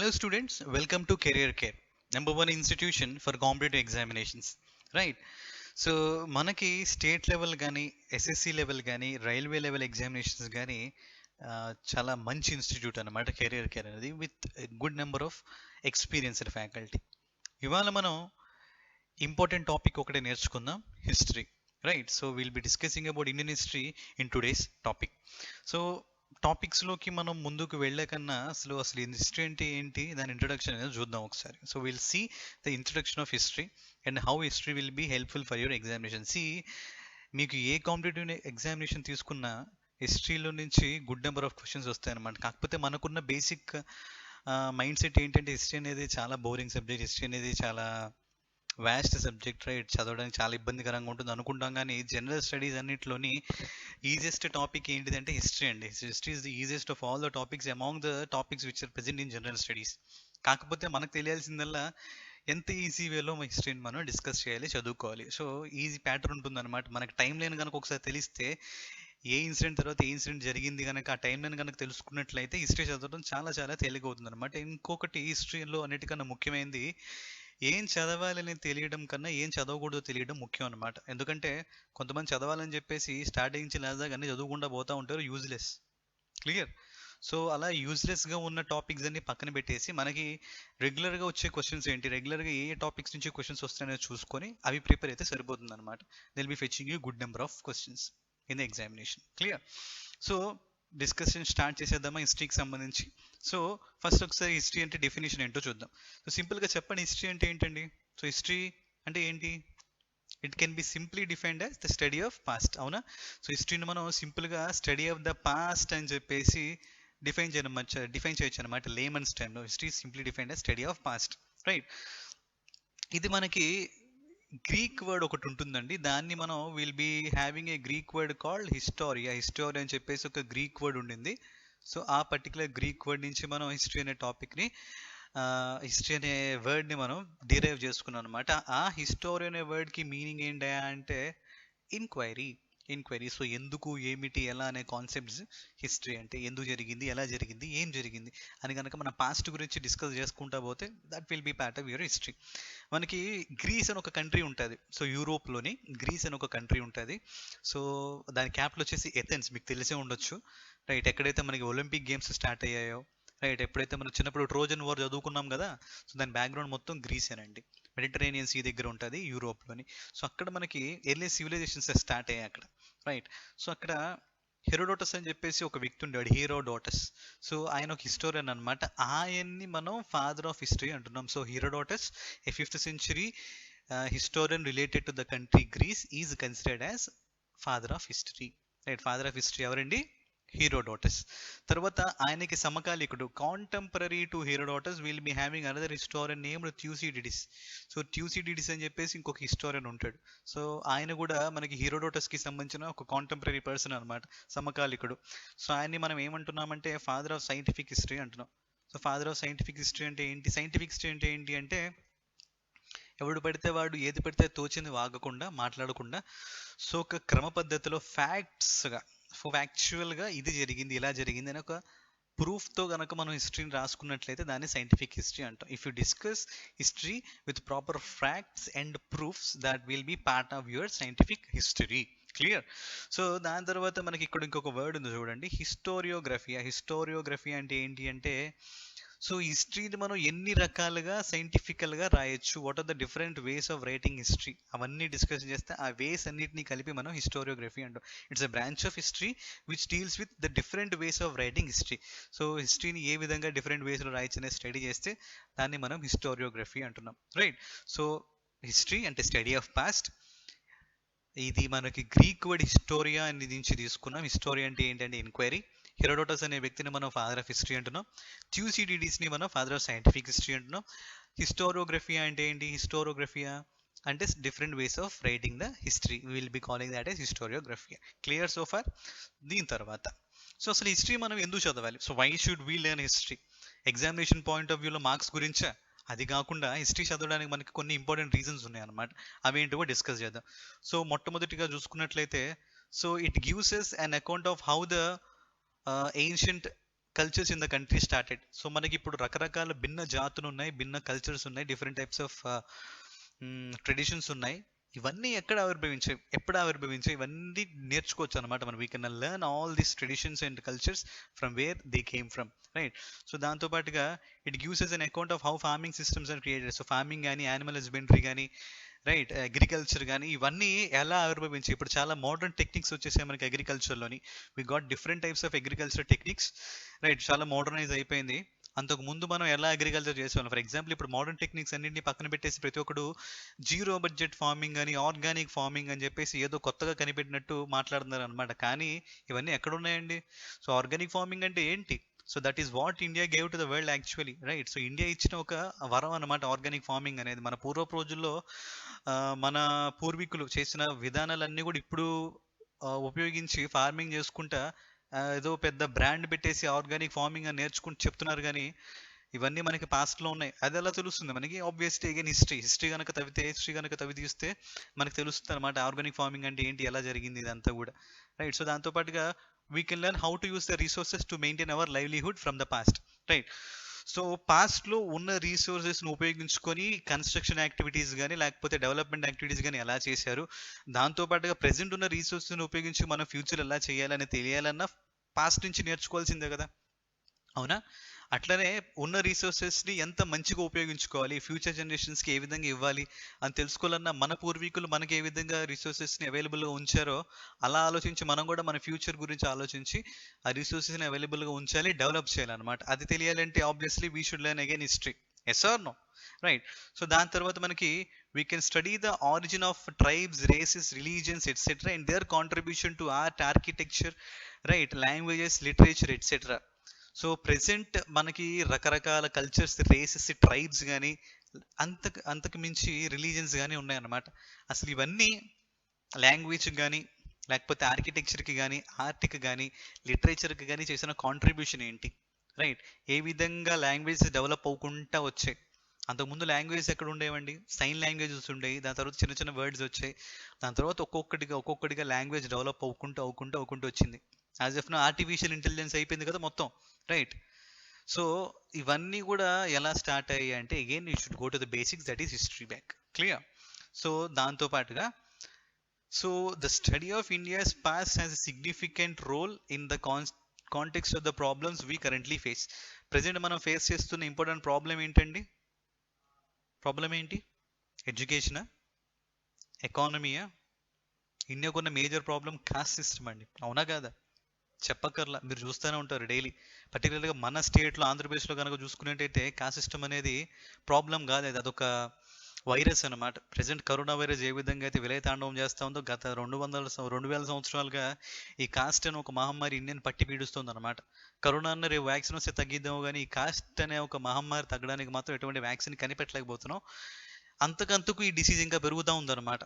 Hello students, welcome to Career Care, number one institution for competitive examinations. Right. So మనకి state level కానీ SSC level కానీ railway level examinations కానీ చాలా మంచి institute అనమాట career care అనేది with good number of experienced faculty. ఇవాళ మనం ఇంపార్టెంట్ టాపిక్ ఒకటే నేర్చుకుందాం, history. Right. So will be discussing about Indian history in today's topic. So టాపిక్స్లోకి మనం ముందుకు వెళ్ళే కన్నా అసలు హిస్టరీ అంటే ఏంటి, దాని ఇంట్రొడక్షన్ అనేది చూద్దాం ఒకసారి. So will see the introduction of history and how history will be helpful for your examination. మీకు ఏ కాంపిటేటివ్ ఎగ్జామినేషన్ తీసుకున్నా హిస్టరీలో నుంచి గుడ్ నెంబర్ ఆఫ్ క్వశ్చన్స్ వస్తాయన్నమాట. కాకపోతే మనకున్న బేసిక్ మైండ్ సెట్ ఏంటంటే హిస్టరీ అనేది చాలా బోరింగ్ సబ్జెక్ట్, హిస్టరీ అనేది చాలా వ్యాస్ట్ సబ్జెక్ట్, రైట్, చదవడానికి చాలా ఇబ్బందికరంగా ఉంటుంది అనుకుంటాం. కానీ జనరల్ స్టడీస్ అన్నింటిలోని ఈజియెస్ట్ టాపిక్ ఏంటిదంటే హిస్టరీ అండి. History is the easiest of all the topics among the topics which are present in general studies. కాకపోతే మనకు తెలియాల్సిందల్లా ఎంత ఈజీ వేలో హిస్టరీని మనం డిస్కస్ చేయాలి, చదువుకోవాలి. సో ఈజీ ప్యాటర్న్ ఉంటుందన్నమాట. మనకి టైం లైన్ కనుక ఒకసారి తెలిస్తే, ఏ ఇన్సిడెంట్ తర్వాత ఏ ఇన్సిడెంట్ జరిగింది కనుక ఆ టైం లైన్ కనుక తెలుసుకున్నట్లయితే హిస్టరీ చదవడం చాలా చాలా తేలిక అవుతుంది అనమాట. ఇంకొకటి హిస్టరీలో అన్నిటికన్నా ముఖ్యమైనది ఏం చదవాలని తెలియడం కన్నా ఏం చదవకూడదో తెలియడం ముఖ్యం అనమాట. ఎందుకంటే కొంతమంది చదవాలని చెప్పేసి స్టార్టింగ్ నుంచి లాస్ట్ దాకా అన్ని చదువుకుంటూ పోతూ ఉంటారు, యూజ్లెస్. క్లియర్. సో అలా యూజ్లెస్గా ఉన్న టాపిక్స్ అన్ని పక్కన పెట్టేసి మనకి రెగ్యులర్గా వచ్చే క్వశ్చన్స్ ఏంటి, రెగ్యులర్గా ఏ టాపిక్స్ నుంచి క్వశ్చన్స్ వస్తాయనేది చూసుకొని అవి ప్రిపేర్ అయితే సరిపోతుంది అనమాట. They'll be fetching you good number of questions in the examination. Clear. So discussion start చేసేద్దామా హిస్టరీకి సంబంధించి. సో ఫస్ట్ ఒకసారి హిస్టరీ అంటే డెఫినేషన్ ఏంటో చూద్దాం. సో సింపుల్గా చెప్పండి, హిస్టరీ అంటే ఏంటండి? సో హిస్టరీ అంటే ఏంటి? It can be simply defined as the study of past. అవునా? సో హిస్టరీని మనం సింపుల్గా స్టడీ ఆఫ్ ద పాస్ట్ అని చెప్పేసి డిఫైన్ చేయొచ్చు అనమాట. లేమన్స్ టైంలో history simply defined as study of past. Right. ఇది మనకి గ్రీక్ వర్డ్ ఒకటి ఉంటుందండి, దాన్ని మనం will be having a Greek word called historia. Historia అని చెప్పేసి ఒక గ్రీక్ వర్డ్ ఉండింది. సో ఆ పర్టికులర్ గ్రీక్ వర్డ్ నుంచి మనం హిస్టరీ అనే టాపిక్ని, హిస్టరీ అనే వర్డ్ని మనం డిరైవ్ చేసుకున్నాం అనమాట. ఆ హిస్టోరీ అనే వర్డ్కి మీనింగ్ ఏంటి అంటే ఎంక్వైరీ. సో ఎందుకు, ఏమిటి, ఎలా అనే కాన్సెప్ట్స్ హిస్టరీ అంటే. ఎందుకు జరిగింది, ఎలా జరిగింది, ఏం జరిగింది అని కనుక మన పాస్ట్ గురించి డిస్కస్ చేసుకుంటా పోతే that will be part of your history. మనకి గ్రీస్ అని ఒక కంట్రీ ఉంటుంది. సో యూరోప్లోని గ్రీస్ అని ఒక కంట్రీ ఉంటుంది. సో దాని క్యాపిటల్ వచ్చేసి ఎథెన్స్, మీకు తెలిసే ఉండొచ్చు. రైట్. ఎక్కడైతే మనకి ఒలింపిక్ గేమ్స్ స్టార్ట్ అయ్యాయో, రైట్, ఎప్పుడైతే మనం చిన్నప్పుడు ట్రోజన్ వార్ చదువుకున్నాం కదా, సో దాని బ్యాక్గ్రౌండ్ మొత్తం గ్రీసేనండి. మెడిటరేనియన్ సీ దగ్గర ఉంటుంది యూరోప్లోని. సో అక్కడ మనకి ఎర్లీ సివిలైజేషన్స్ స్టార్ట్ అయ్యాయి అక్కడ. రైట్. సో అక్కడ హెరోడోటస్ అని చెప్పేసి ఒక వ్యక్తి ఉండేవాడు, హీరోడోటస్. సో ఆయన ఒక హిస్టోరియన్ అనమాట. ఆయన్ని మనం ఫాదర్ ఆఫ్ హిస్టరీ అంటున్నాం. So Herodotus, a 5th century historian related to the country Greece, is considered as father of history. Right. Father of history ఎవరండి? హీరోడోటస్. తర్వాత ఆయనకి సమకాలికుడు, contemporary to Herodotus will be having another historian named Thucydides. So Thucydides అని చెప్పేసి ఇంకొక historian ఉంటాడు. So ఆయన కూడా మనకి హీరోడోటస్కి సంబంధించిన ఒక కాంటెంపరీ పర్సన్ అనమాట, సమకాలికుడు. సో ఆయన్ని మనం ఏమంటున్నామంటే ఫాదర్ ఆఫ్ సైంటిఫిక్ హిస్టరీ అంటున్నాం. So father of scientific history అంటే ఏంటి? సైంటిఫిక్ హిస్టరీ అంటే ఏంటి అంటే ఎవడు పడితే వాడు ఏది పడితే తోచింది వాగకుండా, మాట్లాడకుండా, సో ఒక క్రమ పద్ధతిలో ఫ్యాక్చువల్గా ఇది జరిగింది, ఇలా జరిగింది అని ఒక ప్రూఫ్తో కనుక మనం హిస్టరీని రాసుకున్నట్లయితే దాన్ని సైంటిఫిక్ హిస్టరీ అంటాం. If you discuss history with proper facts and proofs, that will be part of your scientific history. Clear. So దాని తర్వాత మనకి ఇక్కడ ఇంకొక వర్డ్ ఉంది చూడండి, హిస్టోరియోగ్రఫీ. హిస్టోరియోగ్రఫీ అంటే ఏంటి అంటే, సో హిస్టరీని మనం ఎన్ని రకాలుగా సైంటిఫికల్గా రాయొచ్చు, what are the different ways of writing history, అవన్నీ డిస్కస్ చేస్తే ఆ వేస్ అన్నిటిని కలిపి మనం హిస్టోరియోగ్రఫీ అంటాం. It's a branch of history which deals with the different ways of writing history. So హిస్టరీని ఏ విధంగా డిఫరెంట్ వేస్లో రాయొచ్చు అనేది స్టడీ చేస్తే దాన్ని మనం హిస్టోరియోగ్రఫీ అంటున్నాం. రైట్. సో హిస్టరీ అంటే స్టడీ ఆఫ్ పాస్ట్. ఇది మనకి గ్రీక్ వర్డ్ హిస్టోరియా అని నుంచి తీసుకున్నాం. హిస్టోరియా అంటే ఏంటంటే ఎంక్వైరీ. హెరోడోటస్ అనే వ్యక్తిని మనం ఫాదర్ ఆఫ్ హిస్టరీ అంటున్నాం. థ్యూసిడిడిస్ని మనం ఫాదర్ ఆఫ్ సైంటిఫిక్ హిస్టరీ అంటున్నాం. హిస్టోరియోగ్రఫియా అంటే ఏంటి? హిస్టోరియోగ్రఫియా అంటే different ways of writing the history, will be calling that as historiographia. Clear so far? దీని తర్వాత సో అసలు హిస్టరీ మనం ఎందుకు చదవాలి? So why should we learn history? Examination point of వ్యూలో మార్క్స్ గురించా? అది కాకుండా హిస్టరీ చదవడానికి మనకి కొన్ని ఇంపార్టెంట్ రీజన్స్ ఉన్నాయి అన్నమాట. అవేంటివో డిస్కస్ చేద్దాం. సో మొట్టమొదటిగా చూసుకున్నట్లయితే, so it gives us an account of how the ancient cultures in the country started. So మనకి ఇప్పుడు రకరకాల భిన్న జాతులు ఉన్నాయి, భిన్న కల్చర్స్ ఉన్నాయి, డిఫరెంట్ టైప్స్ ఆఫ్ ట్రెడిషన్స్ ఉన్నాయి. ఇవన్నీ ఎప్పుడు ఆవిర్భవించాయి, ఇవన్నీ నేర్చుకోవచ్చు అనమాట మనం. We can learn all these traditions and cultures from where they came from, right? So దాంతో పాటుగా it gives us an account of how farming systems are created. So farming కానీ, యానిమల్ హస్బెండరీ కానీ, రైట్, అగ్రికల్చర్ కానీ, ఇవన్నీ ఎలా ఆవిర్భవించాయి. ఇప్పుడు చాలా modern techniques వచ్చేసాయి మనకి అగ్రికల్చర్లోని. We got different types of agriculture techniques, right? చాలా మోడర్నైజ్ అయిపోయింది. అంతకు ముందు మనం ఎలా అగ్రికల్చర్ చేసేవాళ్ళం. ఫర్ ఎగ్జాంపుల్ ఇప్పుడు మోడర్న్ టెక్నిక్స్ అన్నింటినీ పక్కన పెట్టేసి ప్రతి ఒక్కడు జీరో బడ్జెట్ ఫార్మింగ్ అని, ఆర్గానిక్ ఫార్మింగ్ అని చెప్పేసి ఏదో కొత్తగా కనిపెట్టినట్టు మాట్లాడుతున్నారు అనమాట. కానీ ఇవన్నీ ఎక్కడ ఉన్నాయండి? సో ఆర్గానిక్ ఫార్మింగ్ అంటే ఏంటి? So that is what India gave to the world actually, right? So India ఇచ్చిన ఒక వరం అనమాట ఆర్గానిక్ ఫార్మింగ్ అనేది. మన పూర్వపు రోజుల్లో మన పూర్వీకులు చేసిన విధానాలన్నీ కూడా ఇప్పుడు ఉపయోగించి ఫార్మింగ్ చేసుకుంటా ఏదో పెద్ద బ్రాండ్ పెట్టేసి ఆర్గానిక్ ఫార్మింగ్ అని నేర్చుకుంటూ చెప్తున్నారు. కానీ ఇవన్నీ మనకి పాస్ట్లో ఉన్నాయి. అది ఎలా తెలుస్తుంది మనకి? ఆబ్వియస్లీ అగైన్ హిస్టరీ కనుక తవ్వి తీస్తే మనకు తెలుస్తుంది అనమాట ఆర్గానిక్ ఫార్మింగ్ అంటే ఏంటి, ఎలా జరిగింది ఇదంతా కూడా, రైట్? సో దాంతోపాటుగా we can learn how to use the resources to maintain hour livelihood from the past, right? So పాస్ట్లో ఉన్న రీసోర్సెస్ను ఉపయోగించుకొని కన్స్ట్రక్షన్ యాక్టివిటీస్ కానీ, లేకపోతే డెవలప్మెంట్ యాక్టివిటీస్ కానీ ఎలా చేశారు, దాంతోపాటుగా ప్రెసెంట్ ఉన్న రీసోర్సెస్ని ఉపయోగించి మనం ఫ్యూచర్ ఎలా చేయాలని తెలియాలన్నా పాస్ట్ నుంచి నేర్చుకోవాల్సిందే కదా, అవునా? అట్లనే ఉన్న రీసోర్సెస్ని ఎంత మంచిగా ఉపయోగించుకోవాలి, ఫ్యూచర్ జనరేషన్స్కి ఏ విధంగా ఇవ్వాలి అని తెలుసుకోవాలన్నా మన పూర్వీకులు మనకి ఏ విధంగా రిసోర్సెస్ని అవైలబుల్గా ఉంచారో అలా ఆలోచించి మనం కూడా మన ఫ్యూచర్ గురించి ఆలోచించి ఆ రిసోర్సెస్ని అవైలబుల్గా ఉంచాలి, డెవలప్ చేయాలన్నమాట. అది తెలియాలంటే obviously we should learn again history. Yes or no? Right. So దాని తర్వాత మనకి we can study the origin of tribes, races, religions etcetera and their contribution to art, architecture, right, languages, literature etcetera. So present మనకి రకరకాల cultures, races, tribes కానీ, అంతకు మించి religions కానీ ఉన్నాయన్నమాట. అసలు ఇవన్నీ లాంగ్వేజ్కి కానీ, లేకపోతే ఆర్కిటెక్చర్కి కానీ, ఆర్ట్కి కానీ, లిటరేచర్కి కానీ చేసిన కాంట్రిబ్యూషన్ ఏంటి, రైట్? ఏ విధంగా లాంగ్వేజ్ డెవలప్ అవ్వకుండా వచ్చాయి. అంతకుముందు లాంగ్వేజ్ ఎక్కడ ఉండేవండి? సైన్ లాంగ్వేజెస్ ఉండేవి, దాని తర్వాత చిన్న చిన్న వర్డ్స్ వచ్చాయి, దాని తర్వాత ఒక్కొక్కటిగా లాంగ్వేజ్ డెవలప్ అవ్వుకుంటూ వచ్చింది. As of now artificial intelligence అయిపోయింది కదా మొత్తం, రైట్? సో ఇవన్నీ కూడా ఎలా స్టార్ట్ అయ్యాయి అంటే again you should go to the basics, that is history back, clear? So దాంతో పాటుగా so the study of India's past has a significant role in the context of the problems we currently face. Present మనం face చేస్తున్న important problem ఏంటండి? Problem ఏంటి? ఎడ్యుకేషనా, ఎకానమీయా? ఇండియాకున్న major problem caste system అండి, అవునా కాదా? చెప్పక్కర్లా, మీరు చూస్తూనే ఉంటారు డైలీ. పర్టికులర్గా మన స్టేట్లో ఆంధ్రప్రదేశ్లో కనుక చూసుకున్నట్టయితే కాస్ట్ సిస్టమ్ అనేది ప్రాబ్లం కాదు, అదొక వైరస్ అనమాట. ప్రజెంట్ కరోనా వైరస్ ఏ విధంగా అయితే విలయతాండవం చేస్తూ ఉందో గత 2000 సంవత్సరాలుగా ఈ కాస్ట్ అనే ఒక మహమ్మారి ఇండియన్ పట్టి పీడిస్తుంది అనమాట. కరోనా అన్న రేపు వ్యాక్సిన్ వస్తే తగ్గిద్దాము, కానీ ఈ కాస్ట్ అనే ఒక మహమ్మారి తగ్గడానికి మాత్రం ఎటువంటి వ్యాక్సిన్ కనిపెట్టలేకపోతున్నాం. అంతకంతకు ఈ డిసీజ్ ఇంకా పెరుగుతూ ఉందన్నమాట.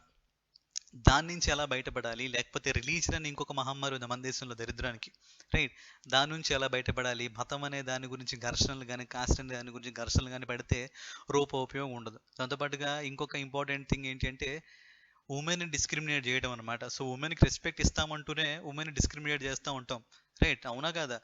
దాని నుంచి ఎలా బయటపడాలి, లేకపోతే రిలీజన్ అని ఇంకొక మహమ్మారి ఉంది మన దేశంలో దరిద్రానికి, రైట్? దాని నుంచి ఎలా బయటపడాలి, మతం అనే దాని గురించి ఘర్షణలు కానీ, కాస్ట్ అనే దాని గురించి ఘర్షణలు కానీ పెడితే ఉపయోగం ఉండదు. దాంతోపాటుగా ఇంకొక ఇంపార్టెంట్ థింగ్ ఏంటి అంటే ఉమెన్ డిస్క్రిమినేట్ చేయడం అనమాట. సో ఉమెన్కి రెస్పెక్ట్ ఇస్తామంటూనే ఉమెన్ డిస్క్రిమినేట్ చేస్తూ ఉంటాం, రైట్? అవునా కాదా?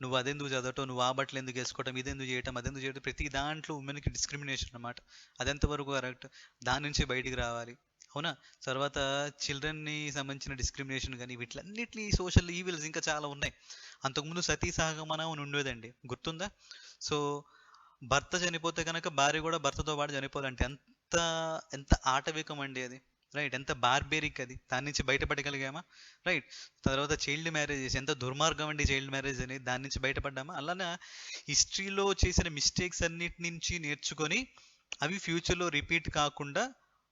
నువ్వు అదెందుకు చదవటం, నువ్వు ఆ బట్టలు ఎందుకు వేసుకోవటం, ఇదెందుకు చేయటం, అదెందుకు చేయటం, ప్రతి దాంట్లో ఉమెన్కి డిస్క్రిమినేషన్ అనమాట. అదెంతవరకు కరెక్ట్? దాని నుంచి బయటికి రావాలి, అవునా? తర్వాత చిల్డ్రన్ని సంబంధించిన డిస్క్రిమినేషన్ కానీ, వీటిలన్నిటినీ సోషల్ ఈవిల్స్ ఇంకా చాలా ఉన్నాయి. అంతకుముందు సతీ సహగమనం అని ఉండేదండి, గుర్తుందా? సో భర్త చనిపోతే కనుక భార్య కూడా భర్తతో పాటు చనిపోవాలంటే ఎంత ఆటవికం అండి అది, రైట్? ఎంత బార్బేరిక్ అది. దాని నుంచి బయటపడగలిగామా, రైట్? తర్వాత చైల్డ్ మ్యారేజెస్, ఎంత దుర్మార్గం అండి చైల్డ్ మ్యారేజ్ అని, దాని నుంచి బయటపడ్డామా? అలానే హిస్టరీలో చేసిన మిస్టేక్స్ అన్నిటి నుంచి నేర్చుకొని అవి ఫ్యూచర్లో రిపీట్ కాకుండా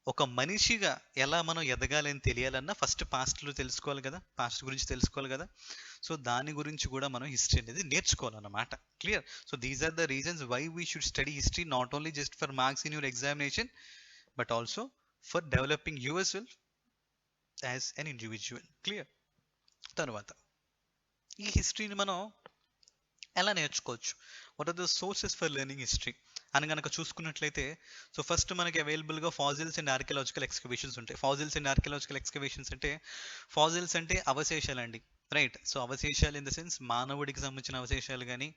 ఒక మనిషిగా ఎలా మనం ఎదగాలని తెలియాలన్నా ఫస్ట్ పాస్ట్లో తెలుసుకోవాలి కదా, పాస్ట్ గురించి తెలుసుకోవాలి కదా. సో దాని గురించి కూడా మనం హిస్టరీ అనేది నేర్చుకోవాలన్నమాట, clear? So these are the reasons why we should study history, not only just for marks in your examination but also for developing your self as an individual, clear? తర్వాత ఈ హిస్టరీని మనం ఎలా నేర్చుకోవచ్చు? What are the sources for learning history అని కనుక చూసుకున్నట్లయితే, so first మనకి అవైలబుల్గా ఫాజిల్స్ అండ్ ఆర్కియలాజికల్ ఎక్స్కవేషన్స్ ఉంటాయి. ఫాజిల్స్ అండ్ ఆర్కియలాజికల్ ఎక్స్కవేషన్స్ అంటే, ఫాజిల్స్ అంటే అవశేషాలండి, రైట్. సో అవశేషాలు ఇన్ ద సెన్స్ మానవుడికి సంబంధించిన అవశేషాలు కానీ,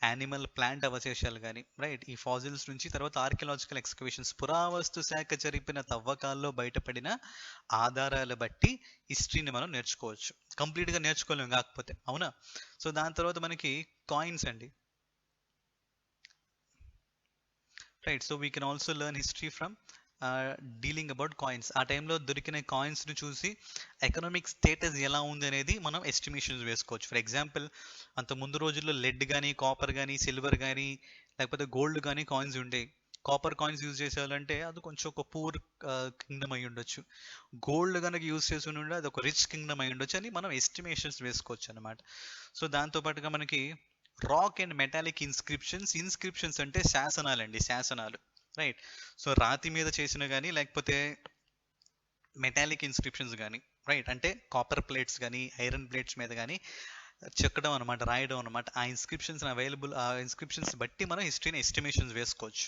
యానిమల్ ప్లాంట్ అవశేషాలు కానీ, రైట్, ఈ ఫాజిల్స్ నుంచి తర్వాత ఆర్కియలాజికల్ ఎక్స్కవేషన్స్ పురావస్తు శాఖ జరిపిన తవ్వకాల్లో బయటపడిన ఆధారాలు బట్టి హిస్టరీని మనం నేర్చుకోవచ్చు. కంప్లీట్గా నేర్చుకోలేము కాకపోతే, అవునా? సో దాని తర్వాత మనకి కాయిన్స్ అండి. Right. So we can also learn history from dealing about coins. ఆ టైంలో దొరికిన కాయిన్స్ని చూసి ఎకనామిక్ స్టేటస్ ఎలా ఉంది అనేది మనం ఎస్టిమేషన్స్ వేసుకోవచ్చు. ఫర్ ఎగ్జాంపుల్, అంత ముందు రోజుల్లో లెడ్ కానీ, కాపర్ కానీ, సిల్వర్ కానీ, లేకపోతే గోల్డ్ కానీ కాయిన్స్ ఉండేవి. కాపర్ కాయిన్స్ యూజ్ చేసేవాళ్ళంటే అది కొంచెం ఒక పూర్ కింగ్డమ్ అయి ఉండొచ్చు. గోల్డ్ కనుక యూజ్ చేసి ఉండే అది ఒక రిచ్ కింగ్డమ్ అయి ఉండొచ్చు అని మనం ఎస్టిమేషన్స్ వేసుకోవచ్చు అనమాట. సో దాంతోపాటుగా మనకి రాక్ అండ్ మెటాలిక్ ఇన్స్క్రిప్షన్స్ అంటే శాసనాలండి, శాసనాలు. రైట్. సో రాతి మీద చేసిన కానీ, లేకపోతే మెటాలిక్ ఇన్స్క్రిప్షన్స్ కానీ, రైట్, అంటే కాపర్ ప్లేట్స్ కానీ, ఐరన్ ప్లేట్స్ మీద కానీ చెక్కడం అనమాట, రాయడం అనమాట. ఆ ఇన్స్క్రిప్షన్స్ బట్టి మనం హిస్టరీని ఎస్టిమేషన్స్ వేసుకోవచ్చు.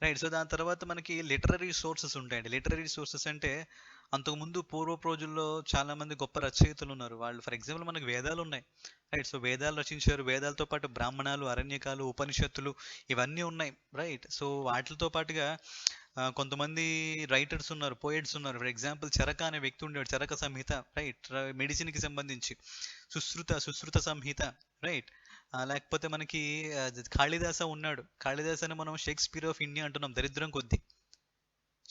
రైట్. సో దాని తర్వాత మనకి లిటరరీ సోర్సెస్ ఉంటాయండి. లిటరరీ సోర్సెస్ అంటే అంతకుముందు పూర్వపు రోజుల్లో చాలా మంది గొప్ప రచయితలు ఉన్నారు. వాళ్ళు ఫర్ ఎగ్జాంపుల్ మనకి వేదాలు ఉన్నాయి. రైట్. సో వేదాలు రచించారు. వేదాలతో పాటు బ్రాహ్మణాలు, అరణ్యకాలు, ఉపనిషత్తులు ఇవన్నీ ఉన్నాయి. రైట్. సో వాటితో పాటుగా కొంతమంది రైటర్స్ ఉన్నారు, పోయిట్స్ ఉన్నారు. ఫర్ ఎగ్జాంపుల్ చరక అనే వ్యక్తి ఉండేవాడు, చరక సంహిత. రైట్. మెడిసిన్కి సంబంధించి సుశ్రుత సంహిత. రైట్. లేకపోతే మనకి కాళిదాస ఉన్నాడు. కాళిదాస్ అని మనం షేక్స్పియర్ ఆఫ్ ఇండియా అంటున్నాం దరిద్రం కొద్దీ.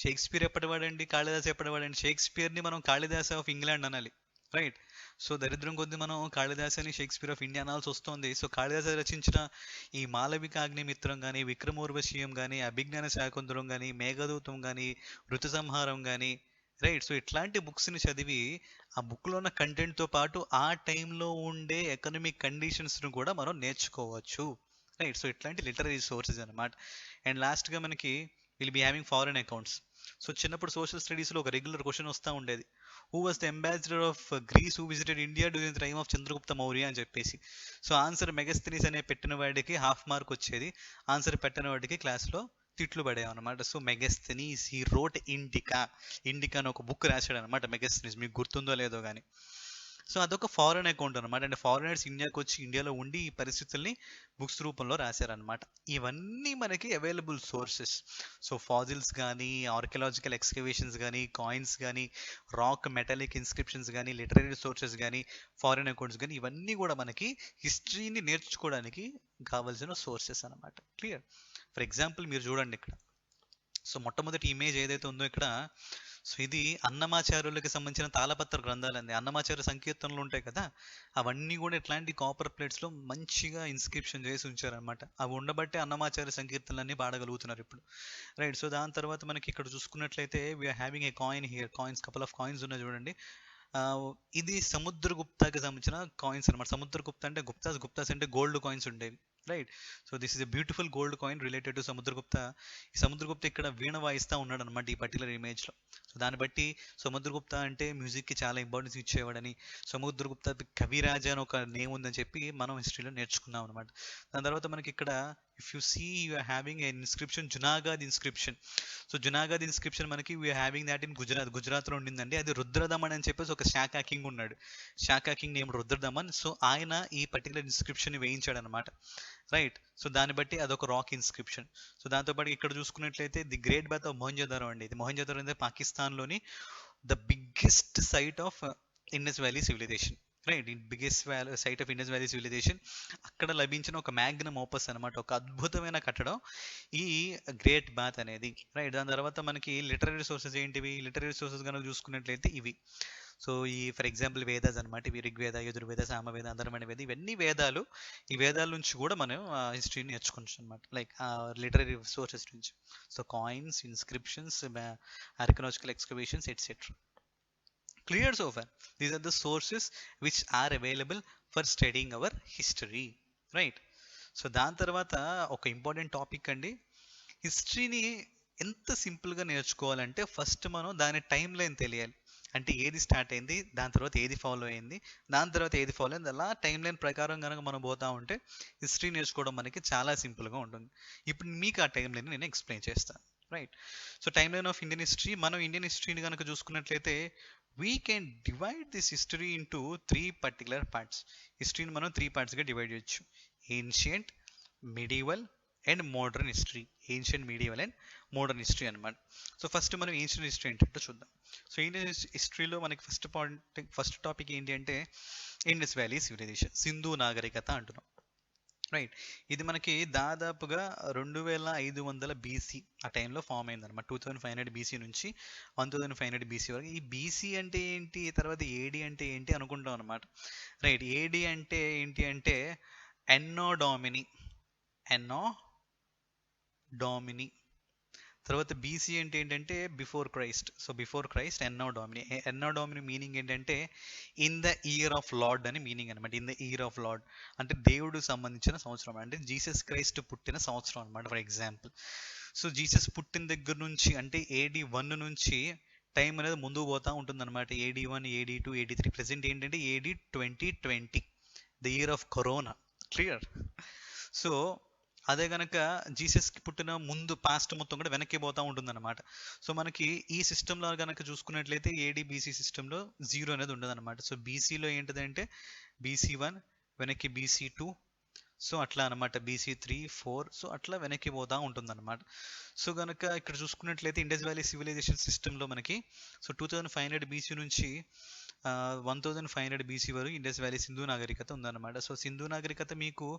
షేక్స్పియర్ ఎప్పటివాడండి, కాళిదాస్ ఎప్పటివాడండి? షేక్స్పియర్ని మనం కాళిదాస్ ఆఫ్ ఇంగ్లాండ్ అనాలి. రైట్. సో దరిద్రం కొద్ది మనం కాళిదాస్ అని షేక్స్పియర్ ఆఫ్ ఇండియా అనాల్సి వస్తుంది. సో కాళిదాస్ రచించిన ఈ మాలవిక అగ్నిమిత్రం కానీ, విక్రమోర్వశీయం కానీ, అభిజ్ఞాన శాకుంతలం కానీ, మేఘదూతం కానీ, ఋతు సంహారం కానీ, రైట్. సో ఇట్లాంటి బుక్స్ని చదివి ఆ బుక్లో ఉన్న కంటెంట్తో పాటు ఆ టైంలో ఉండే ఎకనామిక్ కండిషన్స్ను కూడా మనం నేర్చుకోవచ్చు. రైట్. సో ఇట్లాంటి లిటరరీ సోర్సెస్ అనమాట. అండ్ లాస్ట్గా మనకి will be having foreign accounts. So చిన్నప్పుడు సోషల్ స్టడీస్లో ఒక రెగ్యులర్ క్వశ్చన్ వస్తూ ఉండేది, who was the ambassador of Greece who visited India during the time of Chandragupta Maurya అని చెప్పేసి. సో ఆన్సర్ మెగస్థనీస్ అనే పెట్టిన వాడికి హాఫ్ మార్క్ వచ్చేది, ఆన్సర్ పెట్టిన వాడికి క్లాస్లో తిట్లు పడేవి అనమాట. So Megasthenes he wrote indica అని ఒక బుక్ రాశాడు అనమాట మెగస్థనీస్, మీకు గుర్తుందో లేదో కానీ. సో అదొక ఫారెన్ అకౌంట్ అనమాట. అంటే ఫారినర్స్ ఇండియాకి వచ్చి ఇండియాలో ఉండి ఈ పరిస్థితుల్ని బుక్స్ రూపంలో రాశారనమాట. ఇవన్నీ మనకి అవైలబుల్ సోర్సెస్. సో ఫాజిల్స్ కానీ, ఆర్కియలాజికల్ ఎక్స్కవేషన్స్ కానీ, కాయిన్స్ కానీ, రాక్ మెటాలిక్ ఇన్స్క్రిప్షన్స్ కానీ, లిటరరీ సోర్సెస్ కానీ, ఫారిన్ అకౌంట్స్ కానీ, ఇవన్నీ కూడా మనకి హిస్టరీని నేర్చుకోవడానికి కావాల్సిన సోర్సెస్ అనమాట. క్లియర్? ఫర్ ఎగ్జాంపుల్ మీరు చూడండి ఇక్కడ. సో మొట్టమొదటి ఇమేజ్ ఏదైతే ఉందో ఇక్కడ, సో ఇది అన్నమాచార్యులకి సంబంధించిన తాళపత్ర గ్రంథాలండి. అన్నమాచార్య సంకీర్తనలు ఉంటాయి కదా, అవన్నీ కూడా ఇట్లాంటి కాపర్ ప్లేట్స్లో మంచిగా ఇన్స్క్రిప్షన్ చేసి ఉంచారనమాట. అవి ఉండబట్టే అన్నమాచార్య సంకీర్తనలన్నీ పాడగలుగుతున్నారు ఇప్పుడు. రైట్. సో దాని తర్వాత మనకి ఇక్కడ చూసుకున్నట్లయితే we are having a coin here. Couple of coins ఉన్నాయి చూడండి. ఇది సముద్రగుప్తాకి సంబంధించిన కాయిన్స్ అనమాట. సముద్రగుప్త అంటే గుప్తాస్ అంటే గోల్డ్ కాయిన్స్ ఉండేవి. Right. So this is a beautiful gold coin related to Samudragupta. ఈ సముద్రగుప్త ఇక్కడ వీణ వాయిస్తూ ఉన్నాడు అనమాట ఈ పర్టికులర్ ఇమేజ్లో. సో దాన్ని బట్టి సముద్రగుప్త అంటే మ్యూజిక్కి చాలా ఇంపార్టెన్స్ ఇచ్చేవాడని, సముద్రగుప్త కవిరాజ అని ఒక నేమ్ ఉందని చెప్పి మనం హిస్టరీలో నేర్చుకున్నాం అనమాట. దాని తర్వాత మనకి ఇక్కడ if you see you are having a inscription, Junagadh inscription. So Junagadh inscription మనకి వీఆర్ హ్యావింగ్ దాట్ ఇన్ గుజరాత్లో ఉండిందండి. అది రుద్రదమన్ అని చెప్పేసి ఒక శాఖా కింగ్ ఉన్నాడు. శాఖా కింగ్ నేమ్ రుద్రదమన్. సో ఆయన ఈ పర్టికులర్ ఇన్స్క్రిప్షన్ వేయించాడు అనమాట. రైట్. సో దాన్ని బట్టి అదొక రాక్ ఇన్స్క్రిప్షన్. సో దాంతోపాటు ఇక్కడ చూసుకున్నట్లయితే the great bath of Mohenjodaro అండి. ఇది మొహంజోదారో అనేది పాకిస్తాన్లోని the biggest site of Indus valley civilisation. Right. Biggest site of Indus valley civilisation. అక్కడ లభించిన ఒక మ్యాగ్నమ్ ఓపస్ అనమాట, ఒక అద్భుతమైన కట్టడం ఈ గ్రేట్ బాత్ అనేది. రైట్. దాని తర్వాత మనకి లిటరరీ సోర్సెస్ ఏంటివి? లిటరరీ సోర్సెస్ కనుక చూసుకున్నట్లయితే ఇవి. సో ఈ ఫర్ ఎగ్జాంపుల్ వేదాస్ అనమాట. ఇవి ఋగ్వేద, యజుర్వేద, సామవేద, అధర్వణ వేద, ఇవన్నీ వేదాలు. ఈ వేదాల నుంచి కూడా మనం హిస్టరీని నేర్చుకోవచ్చు అనమాట, లైక్ లిటరరీ సోర్సెస్ నుంచి. So coins, inscriptions, archaeological excavations etcetera. Clear so far? These are the sources which are available for studying our history. Right. So దాని తర్వాత ఒక ఇంపార్టెంట్ టాపిక్ అండి, హిస్టరీని ఎంత సింపుల్గా నేర్చుకోవాలంటే ఫస్ట్ మనం దాని టైం లైన్ తెలియాలి. అంటే ఏది స్టార్ట్ అయింది, దాని తర్వాత ఏది ఫాలో అయింది, దాని తర్వాత ఏది ఫాలో అయింది, అలా టైం లైన్ ప్రకారం కనుక మనం పోతా ఉంటే హిస్టరీ నేర్చుకోవడం మనకి చాలా సింపుల్గా ఉంటుంది. ఇప్పుడు మీకు ఆ టైం లైన్ నేను ఎక్స్ప్లెయిన్ చేస్తాను. Right. So timeline of Indian history. మనం ఇండియన్ హిస్టరీని కనుక చూసుకున్నట్లయితే we can divide this history into 3 particular parts. హిస్టరీని మనం 3 పార్ట్స్గా డివైడ్ చేయొచ్చు. Ancient, medieval and modern history. Ancient, medieval and modern history అనమాట. సో ఫస్ట్ మనం ఏన్షియంట్ హిస్టరీ ఏంటంటే చూద్దాం. సో ఏన్షియంట్ హిస్టరీలో మనకి ఫస్ట్ టాపిక్ ఏంటి అంటే ఇండస్ వ్యాలీ సివిలైజేషన్, సింధు నాగరికత అంటున్నాం. రైట్. ఇది మనకి దాదాపుగా 2500 బీసీ ఆ టైంలో ఫామ్ అయింది అనమాట. 2500 బీసీ నుంచి 1500 బీసీ వరకు. ఈ బీసీ అంటే ఏంటి, తర్వాత ఏడి అంటే ఏంటి అనుకుంటాం అనమాట. రైట్. ఏడి అంటే ఏంటి అంటే ఎన్నో డామిని, ఎన్నో డామిని. తర్వాత బీసీ అంటే ఏంటంటే before Christ. So before Christ ఎన్నో డామిని. ఎన్నో డామిని మీనింగ్ ఏంటంటే in the year of lord అని మీనింగ్ అనమాట. In the year of lord అంటే దేవుడు సంబంధించిన సంవత్సరం, అంటే జీసస్ క్రైస్ట్ పుట్టిన సంవత్సరం అనమాట. ఫర్ ఎగ్జాంపుల్, సో జీసస్ పుట్టిన దగ్గర నుంచి అంటే ఏడి 1 నుంచి టైం అనేది ముందుకు పోతూ ఉంటుంది అనమాట. AD 1, AD 2, AD 3. ప్రెసెంట్ ఏంటంటే AD 2020, the year of corona. Clear. So అదే కనుక జీసస్కి పుట్టిన ముందు పాస్ట్ మొత్తం కూడా వెనక్కి పోతూ ఉంటుందన్నమాట. సో మనకి ఈ సిస్టంలో కనుక చూసుకున్నట్లయితే ఏడి బీసీ సిస్టంలో 0 అనేది ఉండదు అనమాట. సో బీసీలో ఏంటిదంటే బీసీ 1, వెనక్కి బీసీ 2, సో అట్లా అనమాట. బీసీ 3, 4, సో అట్లా వెనక్కి పోతూ ఉంటుందన్నమాట. సో కనుక ఇక్కడ చూసుకున్నట్లయితే ఇండస్ వ్యాలీ సివిలైజేషన్ సిస్టంలో మనకి సో 2500 బీసీ నుంచి 1500 బీసీ వరకు ఇండస్ వ్యాలీ సింధు నాగరికత ఉందన్నమాట. సో సింధు నాగరికత మీకు